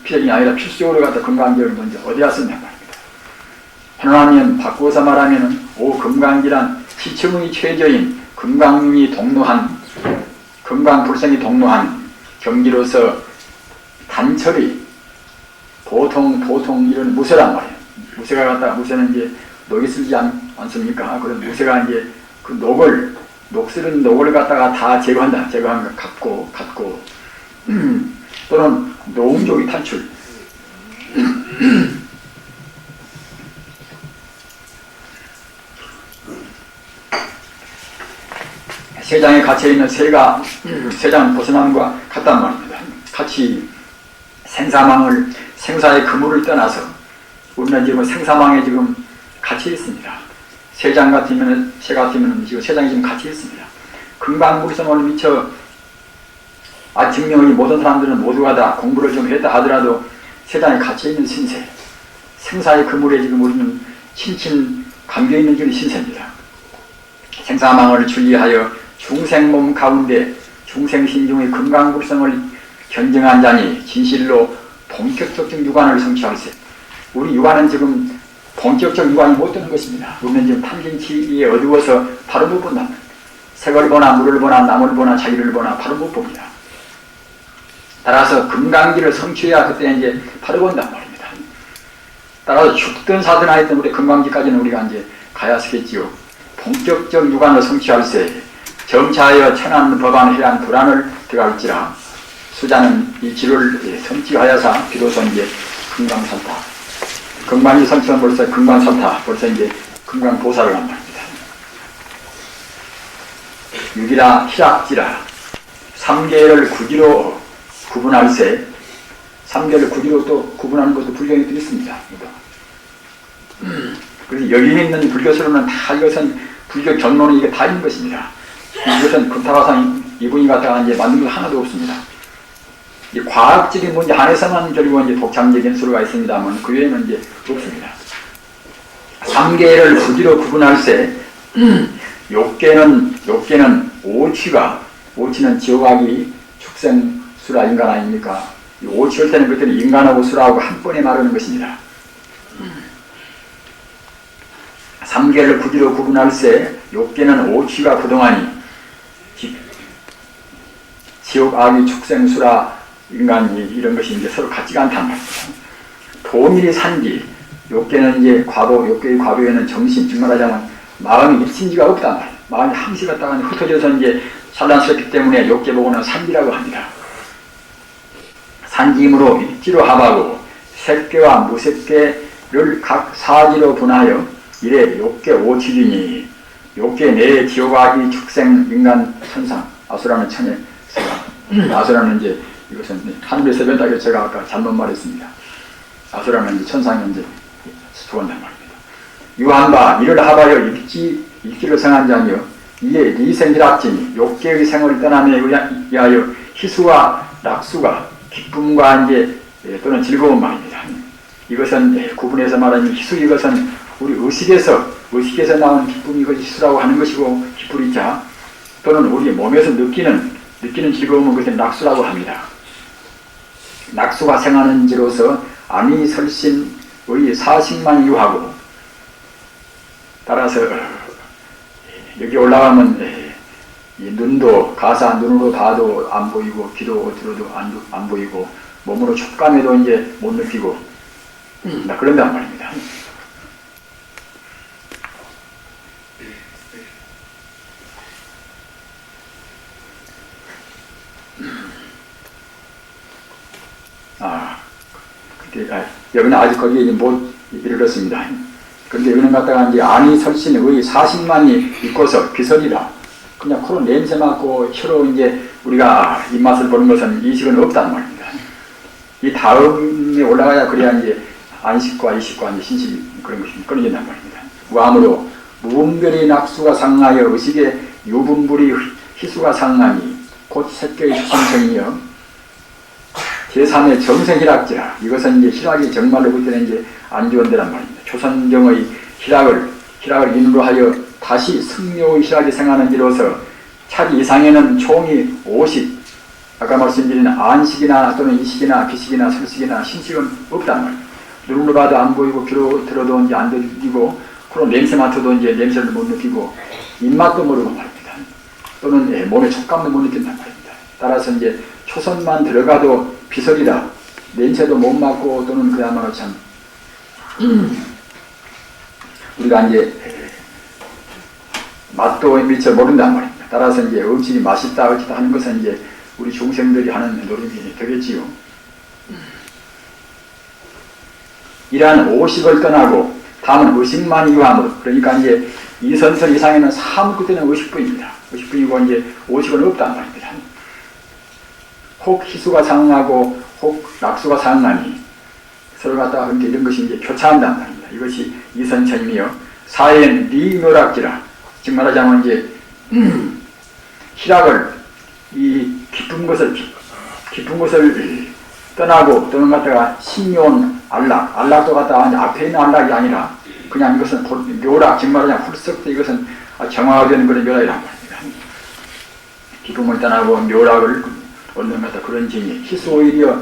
필연이 아니라 필수적으로 갖다 금강지를 먼저 어디다 쓴단 말입니다. 하나님 바꾸어서 말하면은 금강지란 시청의 최저인 금강윤이 동로한 금강불성이 동로한 경지로서 단철이 보통 이런 무쇠란 말이에요. 무쇠가 갖다가 무쇠는 이제 녹이 쓰지 않습니까? 그런 무쇠가 이제 그 녹슬은 녹을 갖다가 다 제거한다. 갖고 또는 노음족이 탈출. 세장에 갇혀있는 새가 세장 벗어남과 같단 말입니다. 같이 생사의 그물을 떠나서 우리는 지금 생사망에 지금 갇혀 있습니다. 새 같으면 지금 세장이 지금 갇혀 있습니다. 금강불성을 미처 증명이 모든 사람들은 모두가 다 공부를 좀 했다 하더라도 세상에 갇혀있는 신세, 생사의 그물에 지금 우리는 친친 감겨있는 길이 신세입니다. 생사망을 준리하여 중생몸 가운데 중생신중의 금강불성을 견증한 자니 진실로 본격적인 유관을 성취할세. 우리 유관은 지금 본격적 유관이 못 되는 것입니다. 우리는 지금 탐진치에 어두워서 바로 못 본다. 색을 보나 물을 보나 나무를 보나 자기를 보나 바로 못 봅니다. 따라서 금강지를 성취해야 그때 이제 바로 본단 말입니다. 따라서 죽든 사든 하여튼 우리 금강지까지는 우리가 이제 가야 쓰겠지요. 본격적 유관을 성취할세. 점차하여 천안 법안 해안 불안을 들어갈지라 수자는 이 지를 성취하여서 비로소 이제 금강살타. 금강이 성취는 벌써 금강살타. 벌써 이제 금강보살을 한 말입니다. 육이라 희락지라 3계를 구지로 구분할세. 3계를 구지로 또 구분하는 것도 불경이 있습니다. 그래서 여기 있는 불교서로는 다 이것은 불교 견론이 이게 다 있는 것입니다. 이것은 금타가상 이분이 갖다가 이제 만든 것 하나도 없습니다. 이 과학적인 문제 안에서만 결국 이제 독창적인 수로가 있습니다만 그 외에는 이제 없습니다. 3계를 구지로 구분할세. 욕계는 오치는 지옥하기 축생수라 인간 아닙니까? 이 오치할 때는 그때는 인간하고 수라하고 한 번에 말하는 것입니다. 3계를 구지로 구분할세. 욕계는 오치가 그동안이 지옥, 악이, 축생수라, 인간이 이런 것이 이제 서로 같지가 않단 말입니다. 도밀이 산지, 욕계는 이제 욕계의 과도에는 정신, 즉 말하자면 마음이 일신지가 없단 말이에요. 마음이 항시 갔다가 흩어져서 이제 산란스럽기 때문에 욕계 보고는 산지라고 합니다. 산지이므로 일지로 합하고 색계와 무색계를 각 사지로 분하여 이래 욕계 오치리니 욕계 내 지옥, 악이, 축생, 인간, 천상, 아수라는 천에 아수라는 이제 이것은 하늘에서 변다고 제가 아까 잘못 말했습니다. 아수라는 이제 천상이 이제 죽었단 말입니다. 유한바 이를 합하여 일기를 성한 자니요 이에 리생희락지니 욕계의 생을 떠남에 의하여 희수와 낙수가 기쁨과 이제 또는 즐거운 말입니다. 이것은 구분해서 말하는 희수 이것은 우리 의식에서 나온 기쁨이 이것이 희수라고 하는 것이고 기쁘리자 또는 우리 몸에서 느끼는 즐거움은 그것은 낙수라고 합니다. 낙수가 생하는지로서 안이설신의 사식만 유하고, 따라서 여기 올라가면 이 눈도 가사 눈으로 봐도 안 보이고 귀로 들어도 안 보이고 몸으로 촉감해도 이제 못 느끼고 그런단 말입니다. 여기는 아직 거기에 못 이르렀습니다. 그런데 여기는 갖다가 이제 안이설신의 사식만이 있고서 비설이라, 그냥 코로 냄새 맡고 혀로 이제 우리가 입맛을 보는 것은 이식은 없단 말입니다. 이 다음에 올라가야 그래야 이제 안식과 이식과 이제 신식 그런 것이 끊어진단 말입니다. 무함으로 무분별이 낙수가 상하여 의식의 유분불이 희수가 상하니 곧 색계의 추상성이여 제3의 정생희락지라. 이것은 이제 희락이 정말로 그때는 이제 안 좋은 데란 말입니다. 조선경의 희락을 인으로 하여 다시 승려의 희락이 생하는지로서 차기 이상에는 총이 50, 아까 말씀드린 안식이나 또는 이식이나 비식이나 설식이나 신식은 없단 말입니다. 눈으로 봐도 안 보이고 귀로 들어도 이제 안 들리고 코로 냄새 맡아도 이제 냄새를 못 느끼고 입맛도 모르고 말입니다. 또는 몸의 촉감도 못 느낀단 말입니다. 따라서 이제 초선만 들어가도 비설이다. 냄새도 못 맡고 또는 그야말로 참 우리가 이제 맛도 미처 모른단 말입니다. 따라서 이제 음식이 맛있다 어찌다 하는 것은 이제 우리 중생들이 하는 노력이 되겠지요. 이러한 오식을 떠나고 다음은 의식만 유함을, 그러니까 이제 이선설 이상에는 사무 그때는 의식뿐입니다. 의식뿐이고 이제 오식은 없단 말입니다. 혹 희수가 상하고 혹 낙수가 상하니 서로 갖다가 그렇게 이런 것이 이제 교차한단 말입니다. 이것이 이선천이며 사엔 리묘락지라. 즉 말하자면 이제 희락을 이 깊은 것을 떠나고 또는 갖다가 신묘한 안락도 갖다가 앞에 있는 안락이 아니라 그냥 이것은 묘락, 즉 말하자면 훌썩 이것은 정화된 그런 묘락이란 말입니다. 기쁨을 떠나고 묘락을 얻는 것다 그런 진이 희수 오히려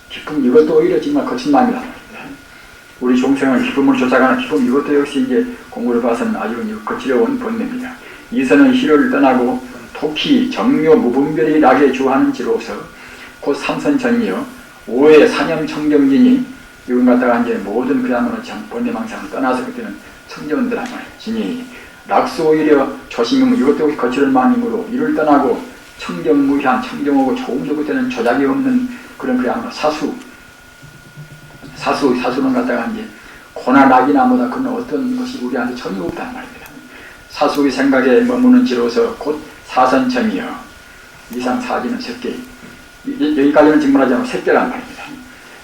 기쁨 이것도 오히려 정말 거친 마음이란 말입니다. 우리 종생은 기쁨을 쫓아가는 기쁨 이것도 역시 이제 공부를 봐서는 아주 거칠어온 본능입니다. 이선은 희를 떠나고 독히 정묘 무분별이 낙에 주하는 지로서 곧 삼선천이요 오해 사념 청정진이 이건 갖다가 이제 모든 그야말로 참 본내망상을 떠나서 그때는 청정들란 말이에요. 진이 낙수 오히려 조심이면 이것도 역시 거칠은 마음이므로 이를 떠나고 청정무향 청정하고 조금도 그때는 조작이 없는 그런 그야말로 사수는 갖다가 이제 고난 낙이나 뭐다 그런 어떤 것이 우리한테 전혀 없단 말입니다. 사수의 생각에 머무는 지로서 곧 사선천이요 이상 사지는 색계, 여기까지는 직문하자면 색계란 말입니다.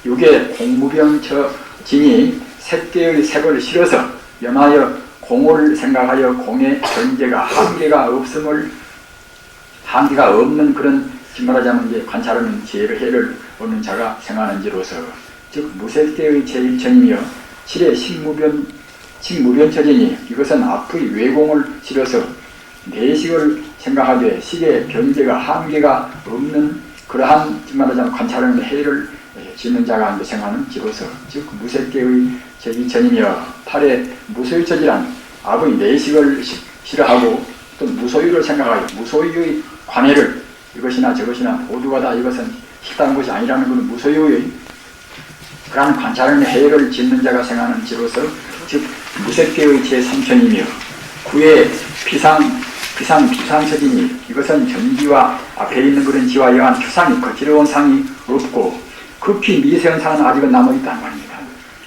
이게 공무병처진이 색계의 색을 실어서 연하여 공을 생각하여 공의 견제가 한계가 없는 그런 직문하자면 이제 관찰하는 지혜를 해를 얻는 자가 생하는지로서 즉 무색계의 제1천이며 실의 식무변처지니 이것은 앞의 외공을 실어서 내식을 생각하되 식의 변제가 한계가 없는 그러한 말하자면 관찰하는 해를 짓는 자가 이제 생하는 지로서 즉 무색계의 제2천이며 팔에 무소유처지란 앞의 내식을 싫어하고 또 무소유를 생각하여 무소유의 관해를 이것이나 저것이나 모두가 다 이것은 식다는 것이 아니라는 것은 무소유의 그러한 관찰하는 해를 짓는 자가 생하는 지로서 즉 무색계의 제3천이며 구의 비상처지니 이것은 전지와 앞에 있는 그런 지와 여한 추상이 거칠어온 상이 없고 극히 미세한 상은 아직은 남아있단 말입니다.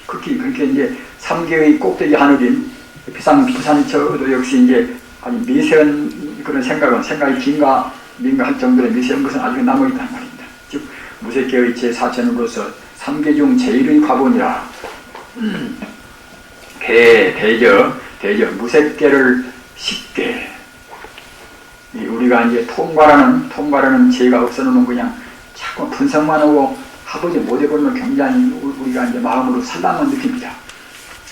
극히 그렇게 이제 3개의 꼭대기 하늘인 비상처도 역시 이제 아주 미세한 그런 생각이 긴가 민가 할 정도의 미세한 것은 아직은 남아있단 말입니다. 즉 무색계의 제4천으로서 3개 중 제1의 과본이라 대저 무색계를 쉽게 우리가 이제 통과라는 지혜가 없어놓으면 그냥 자꾸 분석만 하고 하버지 못해버리면 굉장히 우리가 이제 마음으로 산란만 느낍니다.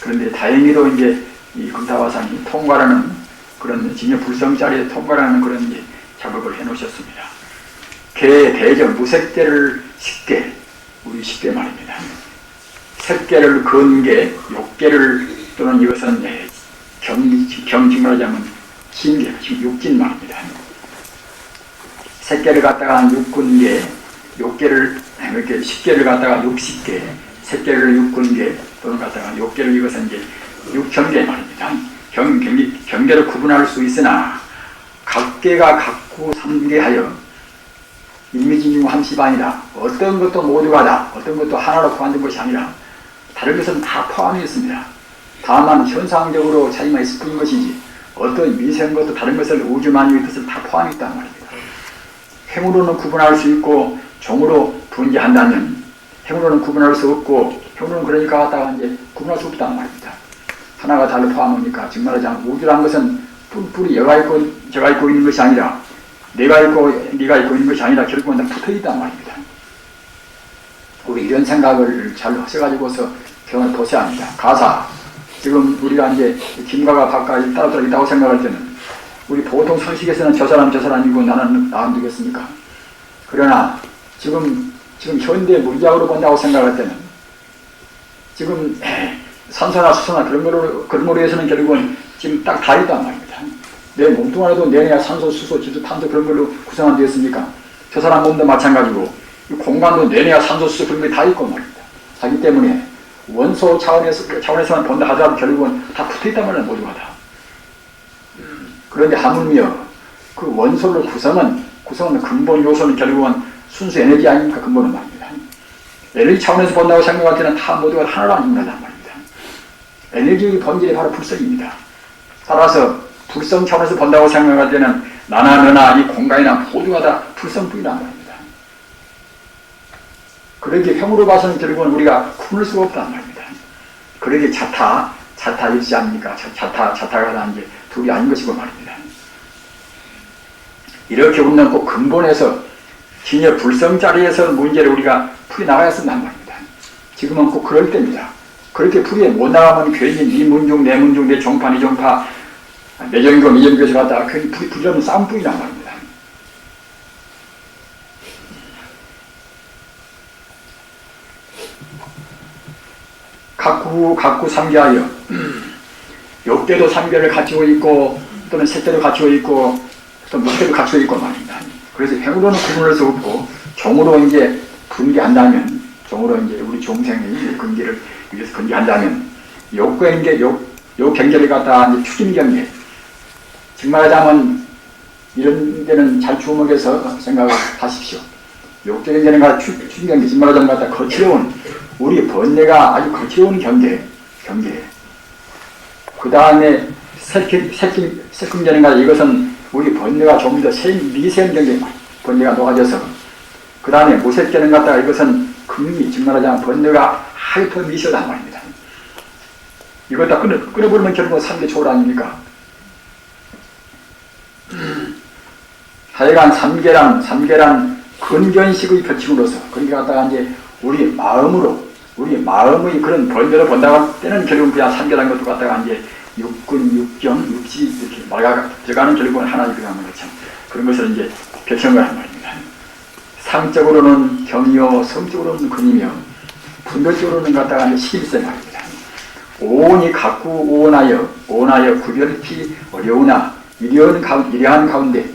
그런데 다행히도 이제 이 금타화상이 통과라는 그런 진여 불성자리에 통과라는 그런 이제 작업을 해놓으셨습니다. 대저 무색계를 쉽게 우리 쉽게 말입니다. 색계를 근계, 욕계를 또는 이것은 경직말하자면 신계, 육진 말입니다. 색계를 갖다가 육근계, 욕계를 이렇게 십계를 갖다가 육십계, 색계를 육근계 또는 갖다가 욕계를 이것은 이제 육경계 말입니다. 경계를 구분할 수 있으나 각계가 각구 삼계하여 일미진중 함시반이다. 어떤 것도 모두가 다, 어떤 것도 하나로 포함된 것이 아니라 다른 것은 다 포함이 있습니다. 다만 현상적으로 차이만 있을 뿐인 것이지 어떤 미세한 것도 다른 것을 우주만유의 뜻을 다 포함이 있다는 말입니다. 행으로는 구분할 수 있고 종으로 분개한다면 행으로는 구분할 수 없고 행으로는 그러니까 갖다가 이제 구분할 수 없다는 말입니다. 하나가 달로 포함하니까 즉 말하자면 우주라는 것은 뿔이 여가 있고 저가 있고 있는 것이 아니라 내가 있고 네가 있고 있는 것이 아니라 결국은 다 붙어 있단 말입니다. 우리 이런 생각을 잘 하셔가지고서 경을 보셔야 합니다. 가사 지금 우리가 이제 김가가 가까이 따로 있다고 생각할 때는 우리 보통 상식에서는 저 사람이고 나는 되겠습니까? 그러나 지금 현대 물리학으로 본다고 생각할 때는 지금 산소나 수소나 그런 거로 해서는 결국은 지금 딱 다 있단 말입니다. 내 몸뚱아리도 내내야 산소, 수소, 질소, 탄소 그런 걸로 구성한 되었습니까? 저 사람 몸도 마찬가지고 이 공간도 내내야 산소, 수소 그런 게 다 있고 말입니다. 하기 때문에 원소 차원에서만 본다 하더라도 결국은 다 붙어 있단 말이에요. 모두가 다. 그런데 하물며 그 원소를 구성은 근본 요소는 결국은 순수 에너지 아닙니까? 근본은 말입니다. 에너지 차원에서 본다고 생각할 때는 다 모두가 하나로 아닙니다. 말입니다. 에너지의 본질이 바로 불성입니다. 따라서 불성 차원에서 본다고 생각할 때는 나나 너나 이 공간이나 모두가 다 불성뿐이란 말입니다. 그렇게 형으로 봐서는 결국은 우리가 구분할 수가 없단 말입니다. 그렇게 자타 일시 아닙니까? 자타가 다 이제 둘이 아닌 것이고 말입니다. 이렇게 우리는 꼭 근본에서 진여 불성 자리에서 문제를 우리가 풀어나가야 쓴단 말입니다. 지금은 꼭 그럴 때입니다. 그렇게 풀이 못 나가면 괜히 네 문중 내 문중 내 종파 네 종파 내정교 미정교에서 갔다가 괜히 부정은 싸움뿐이란 말입니다. 각구 삼계하여 욕대도 삼계를 갖추고 있고 또는 색대도 갖추고 있고 또 목대도 갖추고 있고 말입니다. 그래서 행으로는 구분할 수 없고 종으로 이제 분개한다면 종으로 이제 우리 종생의 근계를 위해서 근개한다면 욕경계 요 경계를 갖다가 이제 추진 경계 즉 말하자면 이런 데는 잘 주목해서 생각을 하십시오. 욕계 경계는 갖다 추진 경계 즉 말하자면 갖다 거칠어온 우리 번뇌가 아주 거칠어온 경계 그 다음에 색경계는 갖다 이것은 우리 번뇌가 좀 더 미세한 경계 번뇌가 녹아져서 그 다음에 무색계는 갖다가 이것은 금리 즉 말하자면 번뇌가 하이퍼 미세하단 말입니다. 이거 다 끊어버리면 결국 3계 초월 아닙니까? 하여간 3계란 근견식의 표침으로서 그러니까 갖다가 이제 우리 마음의 그런 번뇌로 본다고 할 때는 결국 그냥 3계란 것도 갖다가 이제 육근, 육경, 육지 이렇게 말가 들어가는 결국은 하나의 그런 참 그런 것을 이제 표현을 한 말입니다. 상적으로는 경이요, 성적으로는 근이며 분별적으로는 갖다가 이제 식일세 말입니다. 오온이 각구 오온하여 구별하기 어려우나 이려한 가운데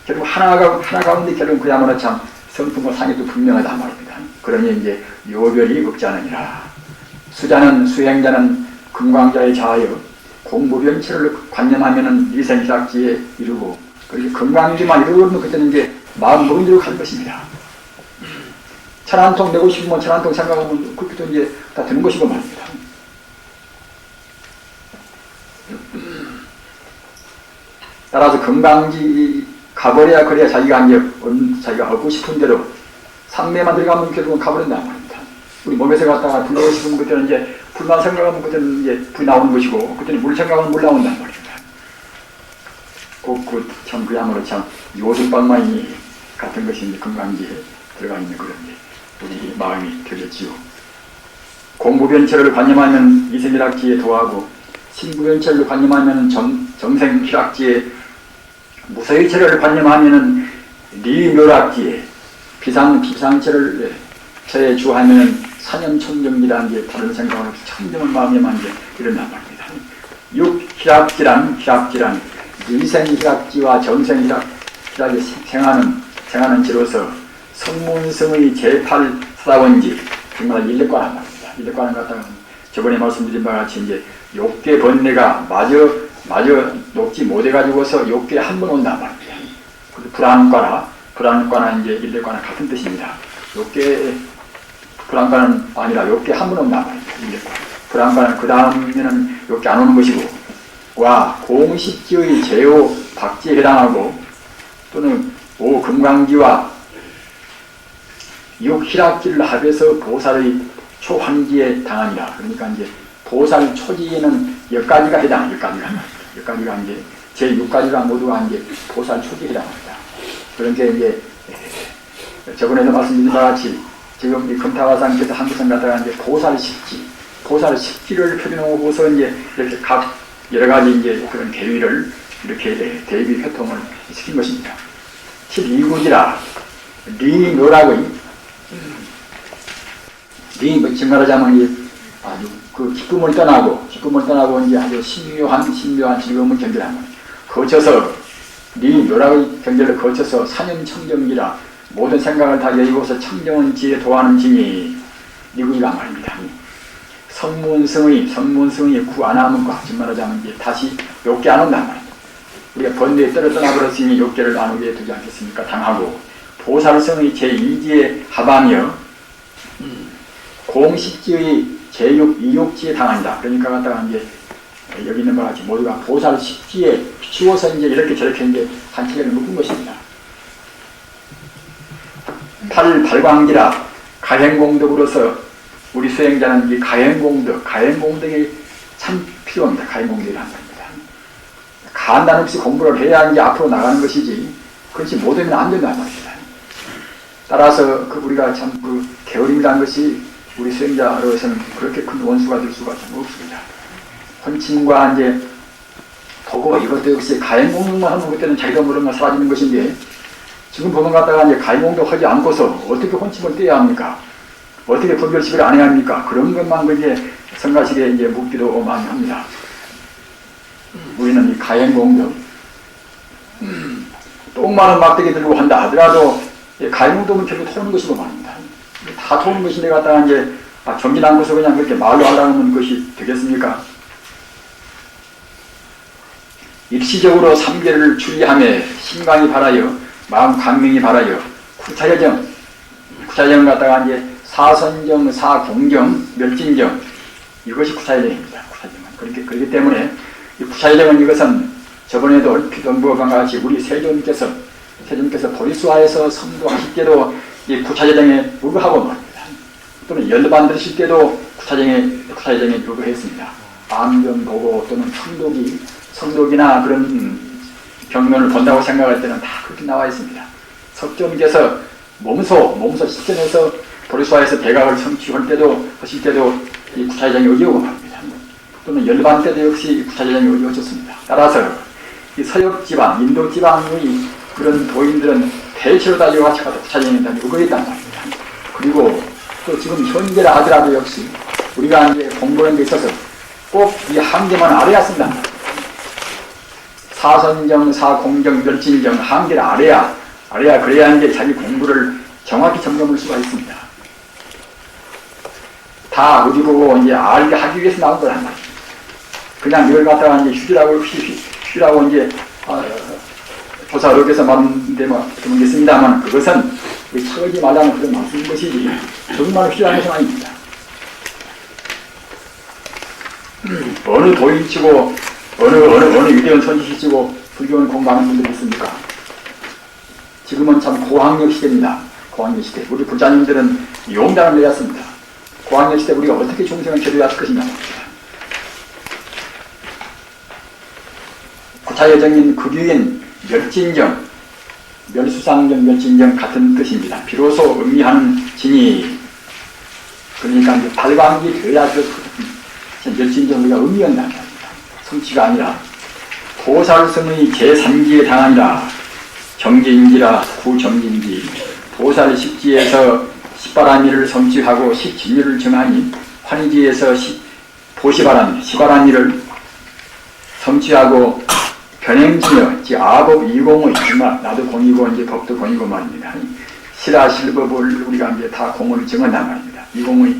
결국 하나 가운데 결국 그야말로 참 성품과 상해도 분명하다 말입니다. 그러니 이제 요별이 없지 않으니라. 수행자는 금광자에 자하여 공무변체를 관념하면은 이생기락지에 이르고 그렇게 금광지만 이루면 그때는 이제 마음 먹은 대로 갈 것입니다. 천 한 통 내고 싶으면 천 한 통 생각하면 그렇게 이제 다 되는 것이고 말입니다. 따라서 금강지 가버려야 그래야 자기가 얻고 싶은 대로 삼매만 들어가면 결국은 가버린단 말입니다. 우리 몸에서 갔다가 불 나고 싶으면 그때는 이제 불만 생각하면 그때는 이제 불이 나오는 것이고 그때는 물 생각하면 물 나온단 말입니다. 참 그야말로 참 요술방망이 같은 것이 이제 금강지에 들어가 있는 그런 게 우리 마음이 되겠지요. 공부변체를 관념하면 이생희락지에 도하고 신부변체를 관념하면 정생희락지에 무서의체를 관념하면 리묘락지에 비상체를 저의 주하면은 사념청정기라는 게 다른 생각을 없이 청정한 마음에만 이제 일어난 말입니다. 육희락지란 인생희락지와 정생희락지라게 생하는 지로서 성문성의 제8사원지 정말 일렉과란 말입니다. 일렉과는 갖다가 저번에 말씀드린 바와 같이 이제 욕계 번뇌가 마저 녹지 못해가지고서 욕계에 한 번 온단 말입니다. 불안과나 이제 일렉과는 같은 뜻입니다. 욕계 불안과는 아니라 욕계 한 번 온단 말입니다. 일렉과. 불안과는 그 다음에는 욕계 안 오는 것이고, 와 공식지의 제오 박지에 해당하고 또는 오금강지와 육희락지를 합해서 보살의 초환기에 당하니라. 그러니까 이제 보살 초지에는 10가지가 해당합니다. 10가지가 이제 제 6가지가 모두가 이제 보살 초지에 해당합니다. 그런데 이제 저번에도 말씀드린 바와 같이 지금 이 금타화상께서 한국선 갖다가 이제 보살 식지를 펴놓고서 이제 이렇게 각 여러 가지 이제 그런 계위를 이렇게 대비 교통을 시킨 것입니다. 12구지라 리묘락의 지금 말하자면 아주 그 기쁨을 떠나고 이제 아주 신묘한 즐거움을 경계하는 거예요. 거쳐서 리묘락의 경계를 거쳐서 사념청정기라 모든 생각을 다 여의고서 청정은 지에 도하는 지니 리구이가 말입니다. 성문성의 구안함과 지금 말하자면 이제 다시 욕계 안 온단 말입니다. 우리가 번뇌에 떠나버렸으니 욕계를 안 오게 두지 않겠습니까? 당하고 보살성의 제2지에 합하며 공식지의 제6, 이욕지에 당한다. 그러니까 갖다가 이제 여기 있는 바와 같이 모두가 보살 식지에 비추어서 이제 이렇게 저렇게 이제 한 체계를 묶은 것입니다. 발광기라 가행공덕으로서 우리 수행자는 이 가행공덕이 참 필요합니다. 가행공덕이라는 겁니다. 간단 없이 공부를 해야 이제 앞으로 나가는 것이지, 그렇지 못하면 안 된다는 말입니다. 따라서 우리가 참 게으름이라는 것이 우리 수행자로서는 그렇게 큰 원수가 될 수가 좀 없습니다. 헌침과 이제 도구 이것도 역시 가행공덕만 하면 그때는 자기가 모르는 건 사라지는 것인데, 지금 보면 갖다가 이제 가행공덕 하지 않고서 어떻게 헌침을 떼야 합니까? 어떻게 분별식을 안 해야 합니까? 그런 것만 이제 성가식에 이제 묻기도 많이 합니다. 우리는 이 가행공덕, 똥 많은 막대기 들고 한다 하더라도 가행공덕은 결국 토는 것이고 말입니다. 다 토는 것인데 갖다가 이제 정진 않고서 그냥 그렇게 말로 하려면 그것이 되겠습니까? 일시적으로 삼계를 추리하며 심강이 바라여 마음 강명이 바라여 구차여정 갖다가 이제 사선정, 사공정, 멸진정, 이것이 구차여정입니다. 구차여정은. 그렇기 때문에 이 구차여정은 이것은 저번에도 피동부와 같이 우리 세존께서 보리수화에서 성도하실 때도 이 구차여정에 불구하고 말입니다. 또는 열반 들으실 때도 구차여정에 불구했습니다. 암경 보고 또는 성독이나 그런 경면을 본다고 생각할 때는 다 그렇게 나와 있습니다. 석존께서 몸소 실전에서 보리수화에서 대각을 성취할 때도 하실 때도 이 구차여정이 의지오고 말입니다. 또는 열반 때도 역시 이 구차여정이 의지오셨습니다. 따라서 이 서역지방, 인도지방의 그런 도인들은 대체로 따지고 같이 가서 구차여정에 의거했단 말입니다. 그리고 또 지금 현재라 하더라도 역시 우리가 이제 공부하는 데 있어서 꼭 이 한계만 알아야 쓴단 말입니다. 사선정, 사공정, 멸진정 한계를 알아야 그래야 이제 자기 공부를 정확히 점검할 수가 있습니다. 다 어디 보고 이제 알게 하기 위해서 나온 거란 말이에요. 그냥 이걸 갖다가 이제 휴라고 이제 조사록에서 말한데뭐 그런 게 있습니다만 그것은 차가지 말라는 그런 말씀인 것이지 정말 휴라는 것은 아닙니다. 어느 도인치고 어느 위대한 선지시치고 불교를 공부하는 분들이 있습니까? 지금은 참 고학력 시대입니다. 고학력 시대. 우리 불자님들은 용단을 내렸습니다. 고학력 시대 우리가 어떻게 중생을 제도할 것이냐. 구차여정인 극유인 멸진정, 멸수상정, 멸진정 같은 뜻입니다. 비로소 의미하는 진이 그러니까 이제 발광기 되어야 멸진정 우리가 의미한다는 겁니다. 성취가 아니라 보살성의 제3지에 당하니라 정진지라 구정진지 보살 식지에서 십바라미를 성취하고 십진여를 정하니 환희지에서 보시바라미, 시바라미를 성취하고 변행지여, 지 아법 이공의, 나도 공이고 이제 법도 공이고 말입니다. 실화실법을 우리가 이제 다 공을 정한단 말입니다. 이공의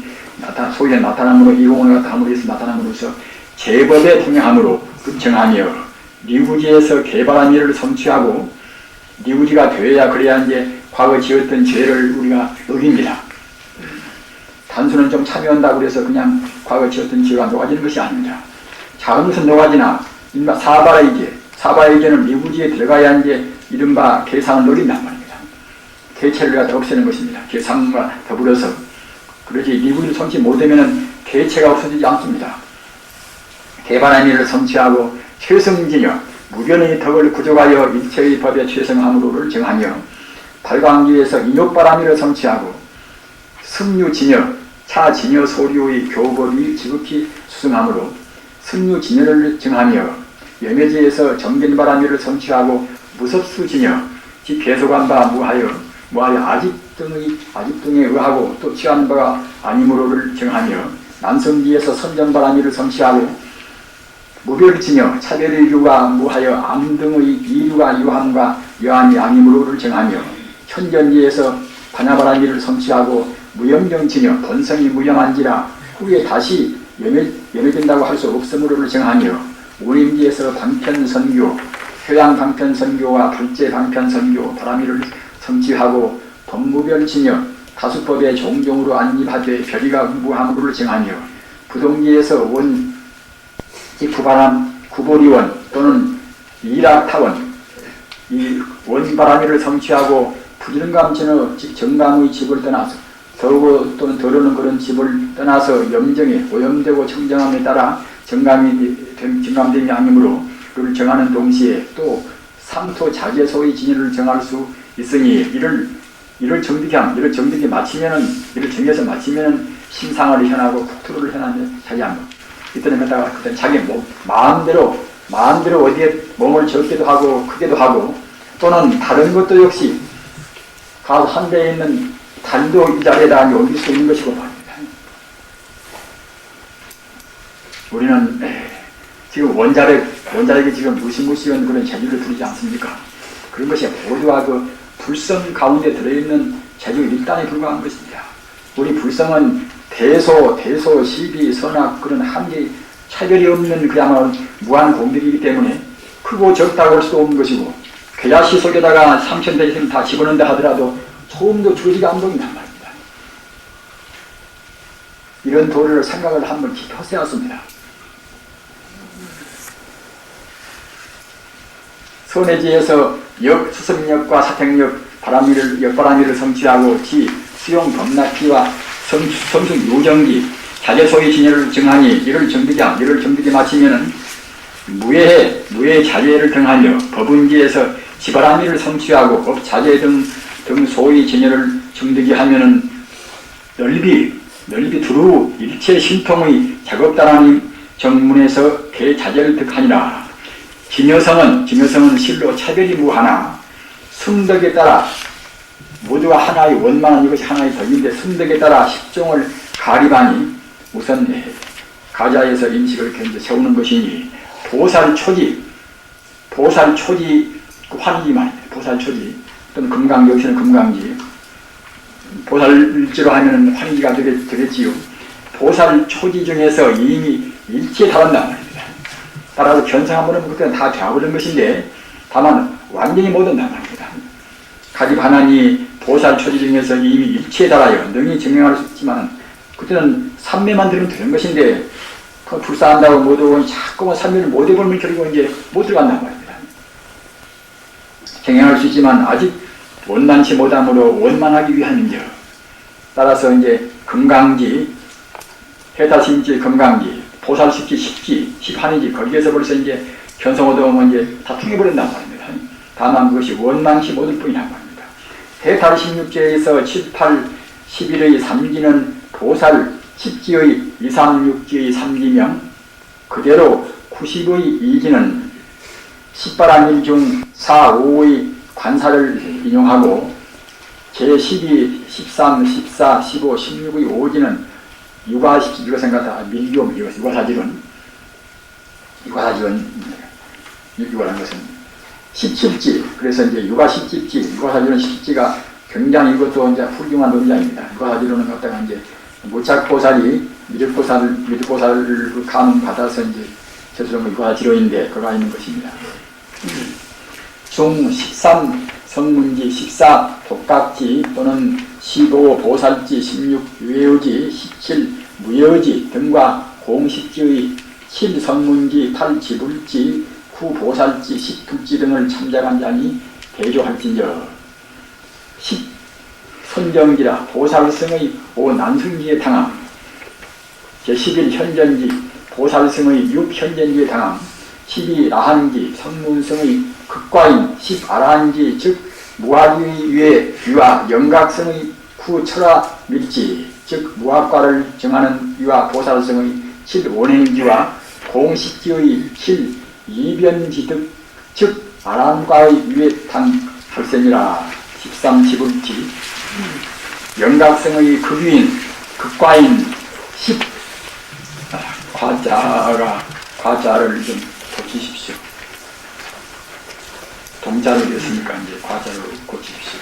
소위에 나타남으로 이공의 나타남으로서 나타남으로써 제법의 통행함으로 정하며 리구지에서 개바라미를 성취하고 리구지가 되어야 그래야 이제 과거 지었던 죄를 우리가 어깁니다. 단순은 좀 참여한다고 그래서 그냥 과거 지었던 죄가 녹아지는 것이 아닙니다. 작은 것은 녹아지나 사바의 죄는 리구지에 들어가야 이제 이른바 계상을 노린단 말입니다. 개체를 갖다 없애는 것입니다. 계상과 더불어서. 그러지 리구지를 성취 못하면 개체가 없어지지 않습니다. 개바라미를 성취하고 최성진여, 무변의 덕을 구족하여 일체의 법의 최성함으로를 정하며 발광기에서 인욕바라미를 성취하고 승유진여, 차진여 소류의 교법이 지극히 수승함으로 승유진여를 정하며 염해지에서 정견바라미를 성취하고 무섭수진여, 即배속한 바 무하여 아집 등에 의하고 또 취하는 바가 아니므로를 정하며 난성지에서 선정바라미를 성취하고 무별진여, 차별의 유가 무하여 암 등의 이유가 유함과 여함이 아니므로를 정하며 현전지에서 반야바라미를 성취하고 무염정진여, 본성이 무염한지라 후에 다시 염해진다고 할 수 없으므로를 정하며 우림지에서 방편선교, 효양방편선교와 불제방편선교 바라미를 성취하고 법무별진여, 다수법의 종종으로 안립하되 별이가 무함으로를 정하며 부동지에서 구보리원 또는 이락타원 이 원바라미를 성취하고 부지런감천의 정감의 집을 떠나서 더우고 또는 덜어는 그런 집을 떠나서 염정에 오염되고 청정함에 따라 정감됨이 아니므로 그를 정하는 동시에 또 삼토 자제소의 진열을 정할 수 있으니 이를 정득히 마치면은 이를 정해서 마치면은 심상을 현하고 국토를 현하며 자기한 것. 이때는 갖다가 그때 자기 마음대로 어디에 몸을 적게도 하고 크게도 하고 또는 다른 것도 역시 가서 한 데에 있는 달도 이 자리에다 옮길 수 있는 것이고 말입니다. 우리는 지금 원자력이 지금 무시무시한 그런 재주를 부리지 않습니까? 그런 것이 모두가 그 불성 가운데 들어있는 재주 일단에 불과한 것입니다. 우리 불성은 대소, 시비, 선악 그런 한계 차별이 없는 그야말로 무한 공덕이기 때문에 크고 적다고 할 수도 없는 것이고 괴자시 속에다가 3,000대지를 다 집어넣는다 하더라도 소음도 줄어지가 안 보인단 말입니다. 이런 도리를 생각을 한번 깊이 하세웠습니다. 선해지에서 수습력과 사택력, 역바라미를 성취하고 수용 범납기와 성숙 요정기, 자제소의 진열을 정하니 이를 정득이 마치면은 무예의 자제를 정하며 법운지에서 지바라미를 성취하고 법자제 등 소의 진열을 정득이 하면은 넓이 두루 일체 신통의 작업다라니 정문에서 개자제를 득하니라. 진여성은 실로 차별이 무하나 승덕에 따라 모두가 하나의 원만한 이것이 하나의 덕인데 승덕에 따라 십종을 가리바니 우선 가자에서 인식을 견제 세우는 것이니 보살초지 환희지 말입니다. 보살초지 또는 금강 역시는 금강지 보살지로 하면 환희지가 되겠지요. 보살초지 중에서 이미 일치에 달한단 말입니다. 따라서 견성 한번 하면 그때는 다 되어버린 것인데 다만 완전히 못 온단 말입니다. 가지반하니 보살초지 중에서 이미 일치에 달하여 능히 증명할 수 있지만 그때는 삼매만 들으면 되는 것인데 불사한다고 못 오고 자꾸만 삼매를 못 해보면 결국 이제 못 들어간단 말입니다. 증명할 수 있지만 아직 원만치 못함으로 원만하기 위함인데 따라서 이제 금강지, 해타심지 금강지, 보살십지, 십한이지 거기에서 벌써 이제 견성 얻어오면 이제 다 통해버린단 말입니다. 다만 그것이 원만치 못할 뿐이란 말입니다. 해탈 16지에서 7, 8, 11의 3기는 보살 10지의 2, 3, 6지의 3기명 그대로 90의 2기는 10바라밀 중 4, 5의 관사를 인용하고 제12, 13, 14, 15, 16의 오지는 이것은 같아 밀교, 유가사질은 유가라는 것은 17지, 그래서 이제 유가 17지, 유가사질은 17지가 굉장히 이것도 이제 훌륭한 논자입니다. 유가사질은 갖다가 이제 무착보살이 미륵보살을 감받아서 이제 저수령 유가사질인데 그가 있는 것입니다. 중 13 성문지, 14 독각지 또는 15 보살지, 16 유예의지, 17 무예의지 등과 공식지의 7 성문지, 8 지불지, 9 보살지, 10 불지 등을 참작한 자니 대조할진저 10 선정지라 보살승의 5 난승지에 당함 제11 현전지 보살승의 6 현전지에 당함 12 라한지 성문승의 극과인 10 아라한지 즉 무학의 위에 유아 영각성의 구 철화 밀지 즉 무학과를 정하는 유아 보살성의 7 원행지와 공식지의 7 이변지득 즉 아란과의 위에 당 결센이라 13 지불지 영각성의 극위인 극과인 10 과자를 좀 고치십시오. 동자를 했으니까 이제 과자를 고치십시오.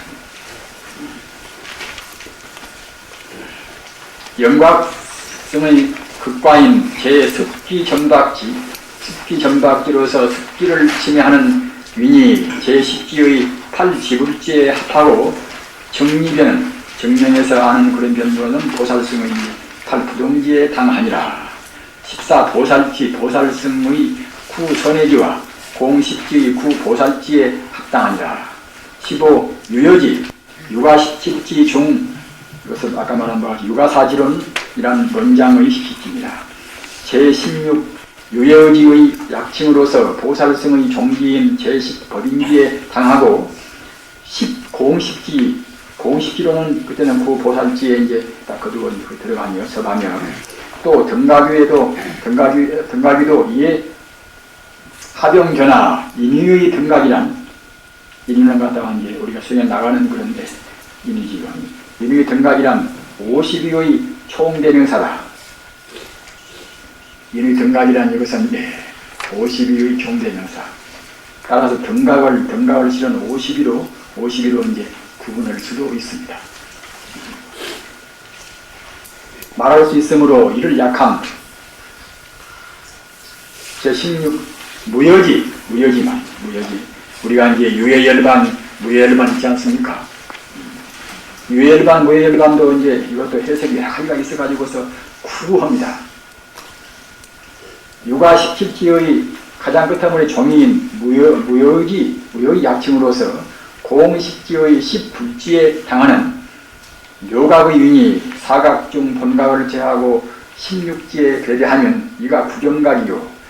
영각성의 극과인 제10기 점박지, 습기 점박지로서 습기를 침해하는 윈이 제10기의 8지불지에 합하고 정리변은 정명에서 아는 그런 변조는 보살승의 8부동지에 당하니라. 14 보살지 보살승의 9 선해지와 공식지의 9 보살지에 합당하니라. 15 유여지 유가 17지 중 이것은 아까 말한 바와 유가사지론이란 원장의 17지입니다. 제16 유여지의 약칭으로서 보살승의 종기인 제10 법인지에 당하고 10 공식지로는 그때는 그 보살지에 이제 딱 거두어 들어가며 서가며 또 등각위도 이에 하병견화 인의의 등각이란 인의는 갖다가 이제 우리가 수행해 나가는 그런데 인의지요. 인의의 등각이란 52의 총대명사다. 인의 등각이란 이것은 52의 총대명사. 따라서 등각을 실은 52로 이제 구분할 수도 있습니다. 말할 수 있으므로 이를 약함. 제16 무여지. 우리가 이제 유예열반, 무예열반 있지 않습니까? 유예열반, 무예열반도 이제 이것도 해석이 여러 가지가 있어가지고서 구합니다. 유가 17지의 가장 끝머리 종이인 무여의 약칭으로서 공식지의 10불지에 당하는 묘각의 윤이 사각 중 본각을 제하고 16지에 배대하면 이가 부정각이요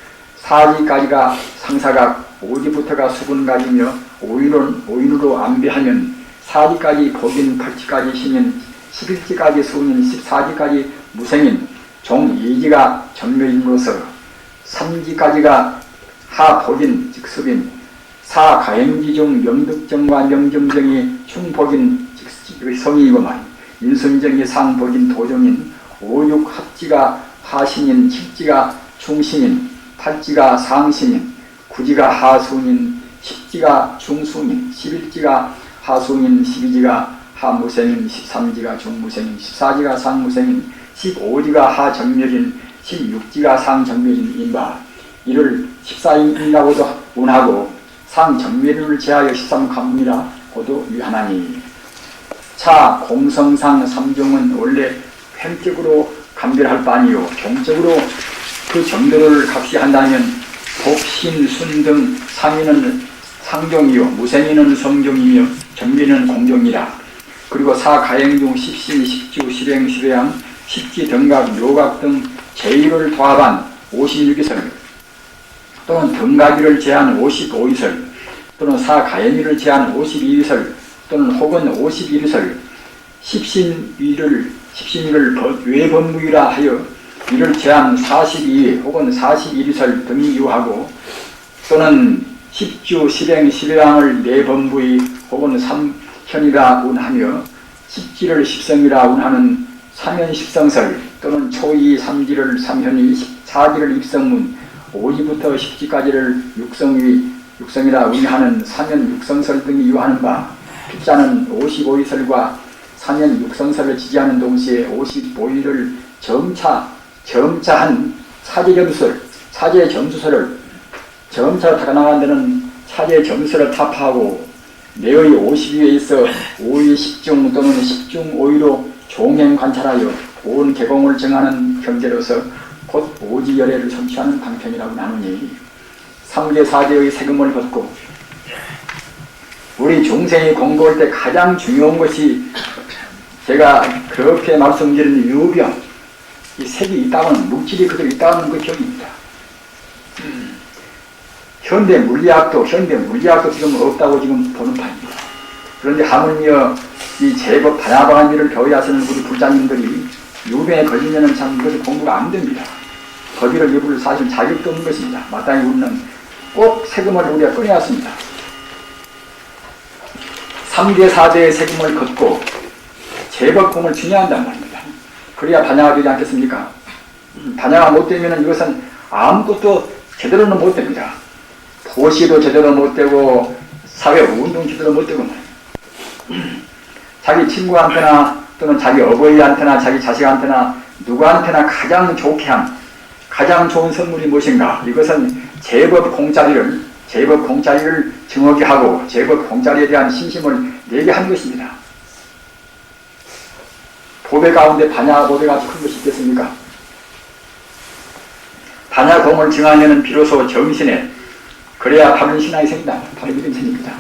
사지까지가 상사각, 오지부터가 수분각이며 오인으로 안배하면 사지까지 복인, 8지까지 신인, 11지까지 수인, 14지까지 무생인, 종 2지가 전묘인으로서 3지까지가 하복인, 즉 수빈, 사가행지 중 명득정과 명정정이 충복인, 즉 성인이고만 인순정이 상복인 도정인, 5, 6 합지가 하신인, 7지가 충신인, 8지가 상신인, 9지가 하순인, 10지가 중순인, 11지가 하순인, 12지가 하무생인, 13지가 중무생인, 14지가 상무생인, 15지가 하정멸인, 16지가 상정멸인 인바 이를 14인이라고도 운하고 상정멸인을 제하여 13관문이라 고도 유하나니 차 공성상 3종은 원래 횡적으로 감별할 바니요 경적으로 그 정도를 각시한다면 복신, 순 등 상인은 상종이요 무생인은 성종이며 정비는 공종이라. 그리고 사가행 중 십신, 십주, 실행, 실외양, 십지, 등각, 묘각 등 제1을 도합한 56이설 또는 등각위를 제한 55이설 또는 사가행위를 제한 52이설 또는 혹은 51이설 십신위를 외법무위라 하여 이를 제한 42회 혹은 41이설 등이 유하고 또는 십주, 실행, 실외양을 내법무위 혹은 현이라 운하며 십지를 십성이라 운하는 삼현십성설 또는 초이 삼지를 삼현이 사지를 입성문 오지부터 십지까지를 육성이라 운하는 삼현육성설 등이 유하는 바 핍자는 55위설과 삼현육성설을 지지하는 동시에 55위를 점차한 차제 점수설을 점차로 타가나가는 데는 차제 점수를 타파하고 매의 50위에 있어 5위 10중 또는 10중 5위로 종행 관찰하여 온 개공을 정하는 경제로서 곧 오지열애를 성취하는 방편이라고 나누니 3계 4제의 세금을 걷고 우리 중생이 공부할 때 가장 중요한 것이 제가 그렇게 말씀드린 유병, 이 색이 있다고는 물질이 그대로 있다는 그 경입니다. 현대 물리학도 지금 없다고 지금 보는 판입니다. 그런데 하물며 이 제법 반야방한 일을 겨우 하시는 우리 불자님들이 유병에 걸리면은 참 이것이 공부가 안 됩니다. 거기를 입을 사실 자격도 없는 것입니다. 마땅히 우리는 꼭 세금을 우리가 꺼내야 했습니다. 3대 4대의 세금을 걷고 제법 공을 중요한단 말입니다. 그래야 반야가 되지 않겠습니까? 반야가 못 되면 이것은 아무것도 제대로는 못 됩니다. 보시도 제대로 못 되고 사회 운동 제대로 못 되고 자기 친구한테나 또는 자기 어버이한테나 자기 자식한테나 누구한테나 가장 좋게 한 가장 좋은 선물이 무엇인가? 이것은 제법 공짜리를 증오게 하고 제법 공짜리에 대한 신심을 내게 하는 것입니다. 보배 가운데 반야 보배가 큰 것이 있겠습니까? 반야 공을 증하면 비로소 정신에 그래야 바른 신앙이 생긴다. 바른 믿음이 생깁니다.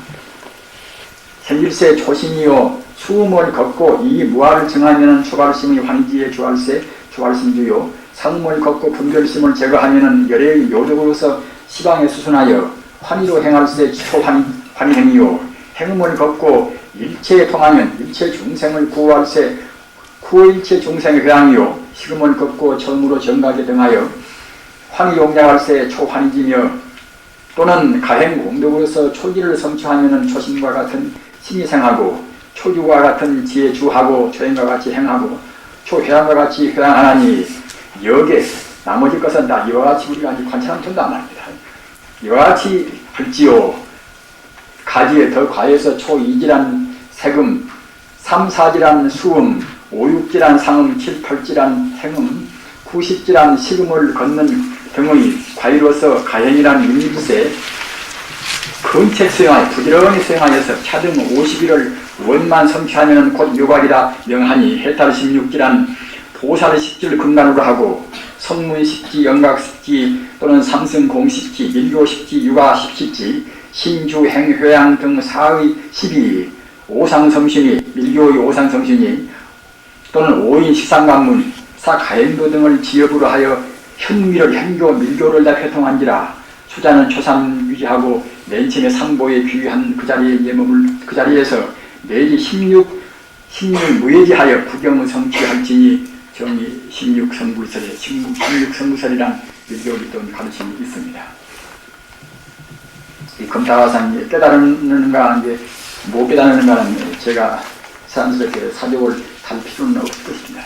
생일세 초신이요 수음을 걷고 이 무아를 증하면 초발심의 환기에 주할세 주할심주요 상음을 걷고 분별심을 제거하면 열애의 요적으로서 시방에 수순하여 환희로 행할세 초환희행이요 행음을 걷고 일체에 통하면 일체 중생을 구할세 구일체 중생의 회항이요 식음을 걷고 처음으로 정각에 등하여 환희용량할세 초환희지며 또는 가행 공덕으로서 초기를 성취하면 초신과 같은 신이 생하고 초주와 같은 지혜 주하고 초행과 같이 행하고 초회항과 같이 회항하나니 여기에 나머지 것은 다 이와 같이 우리가 관찰하면 된단 말입니다. 이와 같이 할지요 가지에 더 과해서 초2지란 세금 3, 4지란 수음 5, 6지란 상음 7, 8지란 행음 9, 10지란 식음을 걷는 등의 과의로서 가행이란 윤리부세 근책 수행하여 부지런히 수행하여서 차등 50일을 원만 성취하면 곧 유곽이라 명하니 해탈 16지란 보살 10지를 근간으로 하고 성문 10지, 영각 10지 또는 삼승공 10지, 밀교 10지, 유가 10지, 신주, 행, 회양 등 사의 12, 오상성신이, 밀교의 오상성신이 또는 5인 식상관문, 사가행도 등을 지역으로 하여 현미를, 현교, 밀교를 다 회통한지라 초자는 초삼 유지하고 맨 처음에 상보에 귀한 그 자리에 예법을 그 자리에서 매지 16 무예지하여 부경을 성취할지니 정의 16성불설에 16성불설이란 밀교를 또 가르침이 있습니다. 이 금타가상이 깨달는가 이제 못 깨달는가는 제가 사람스럽게 사족을 달 필요는 없을 것입니다.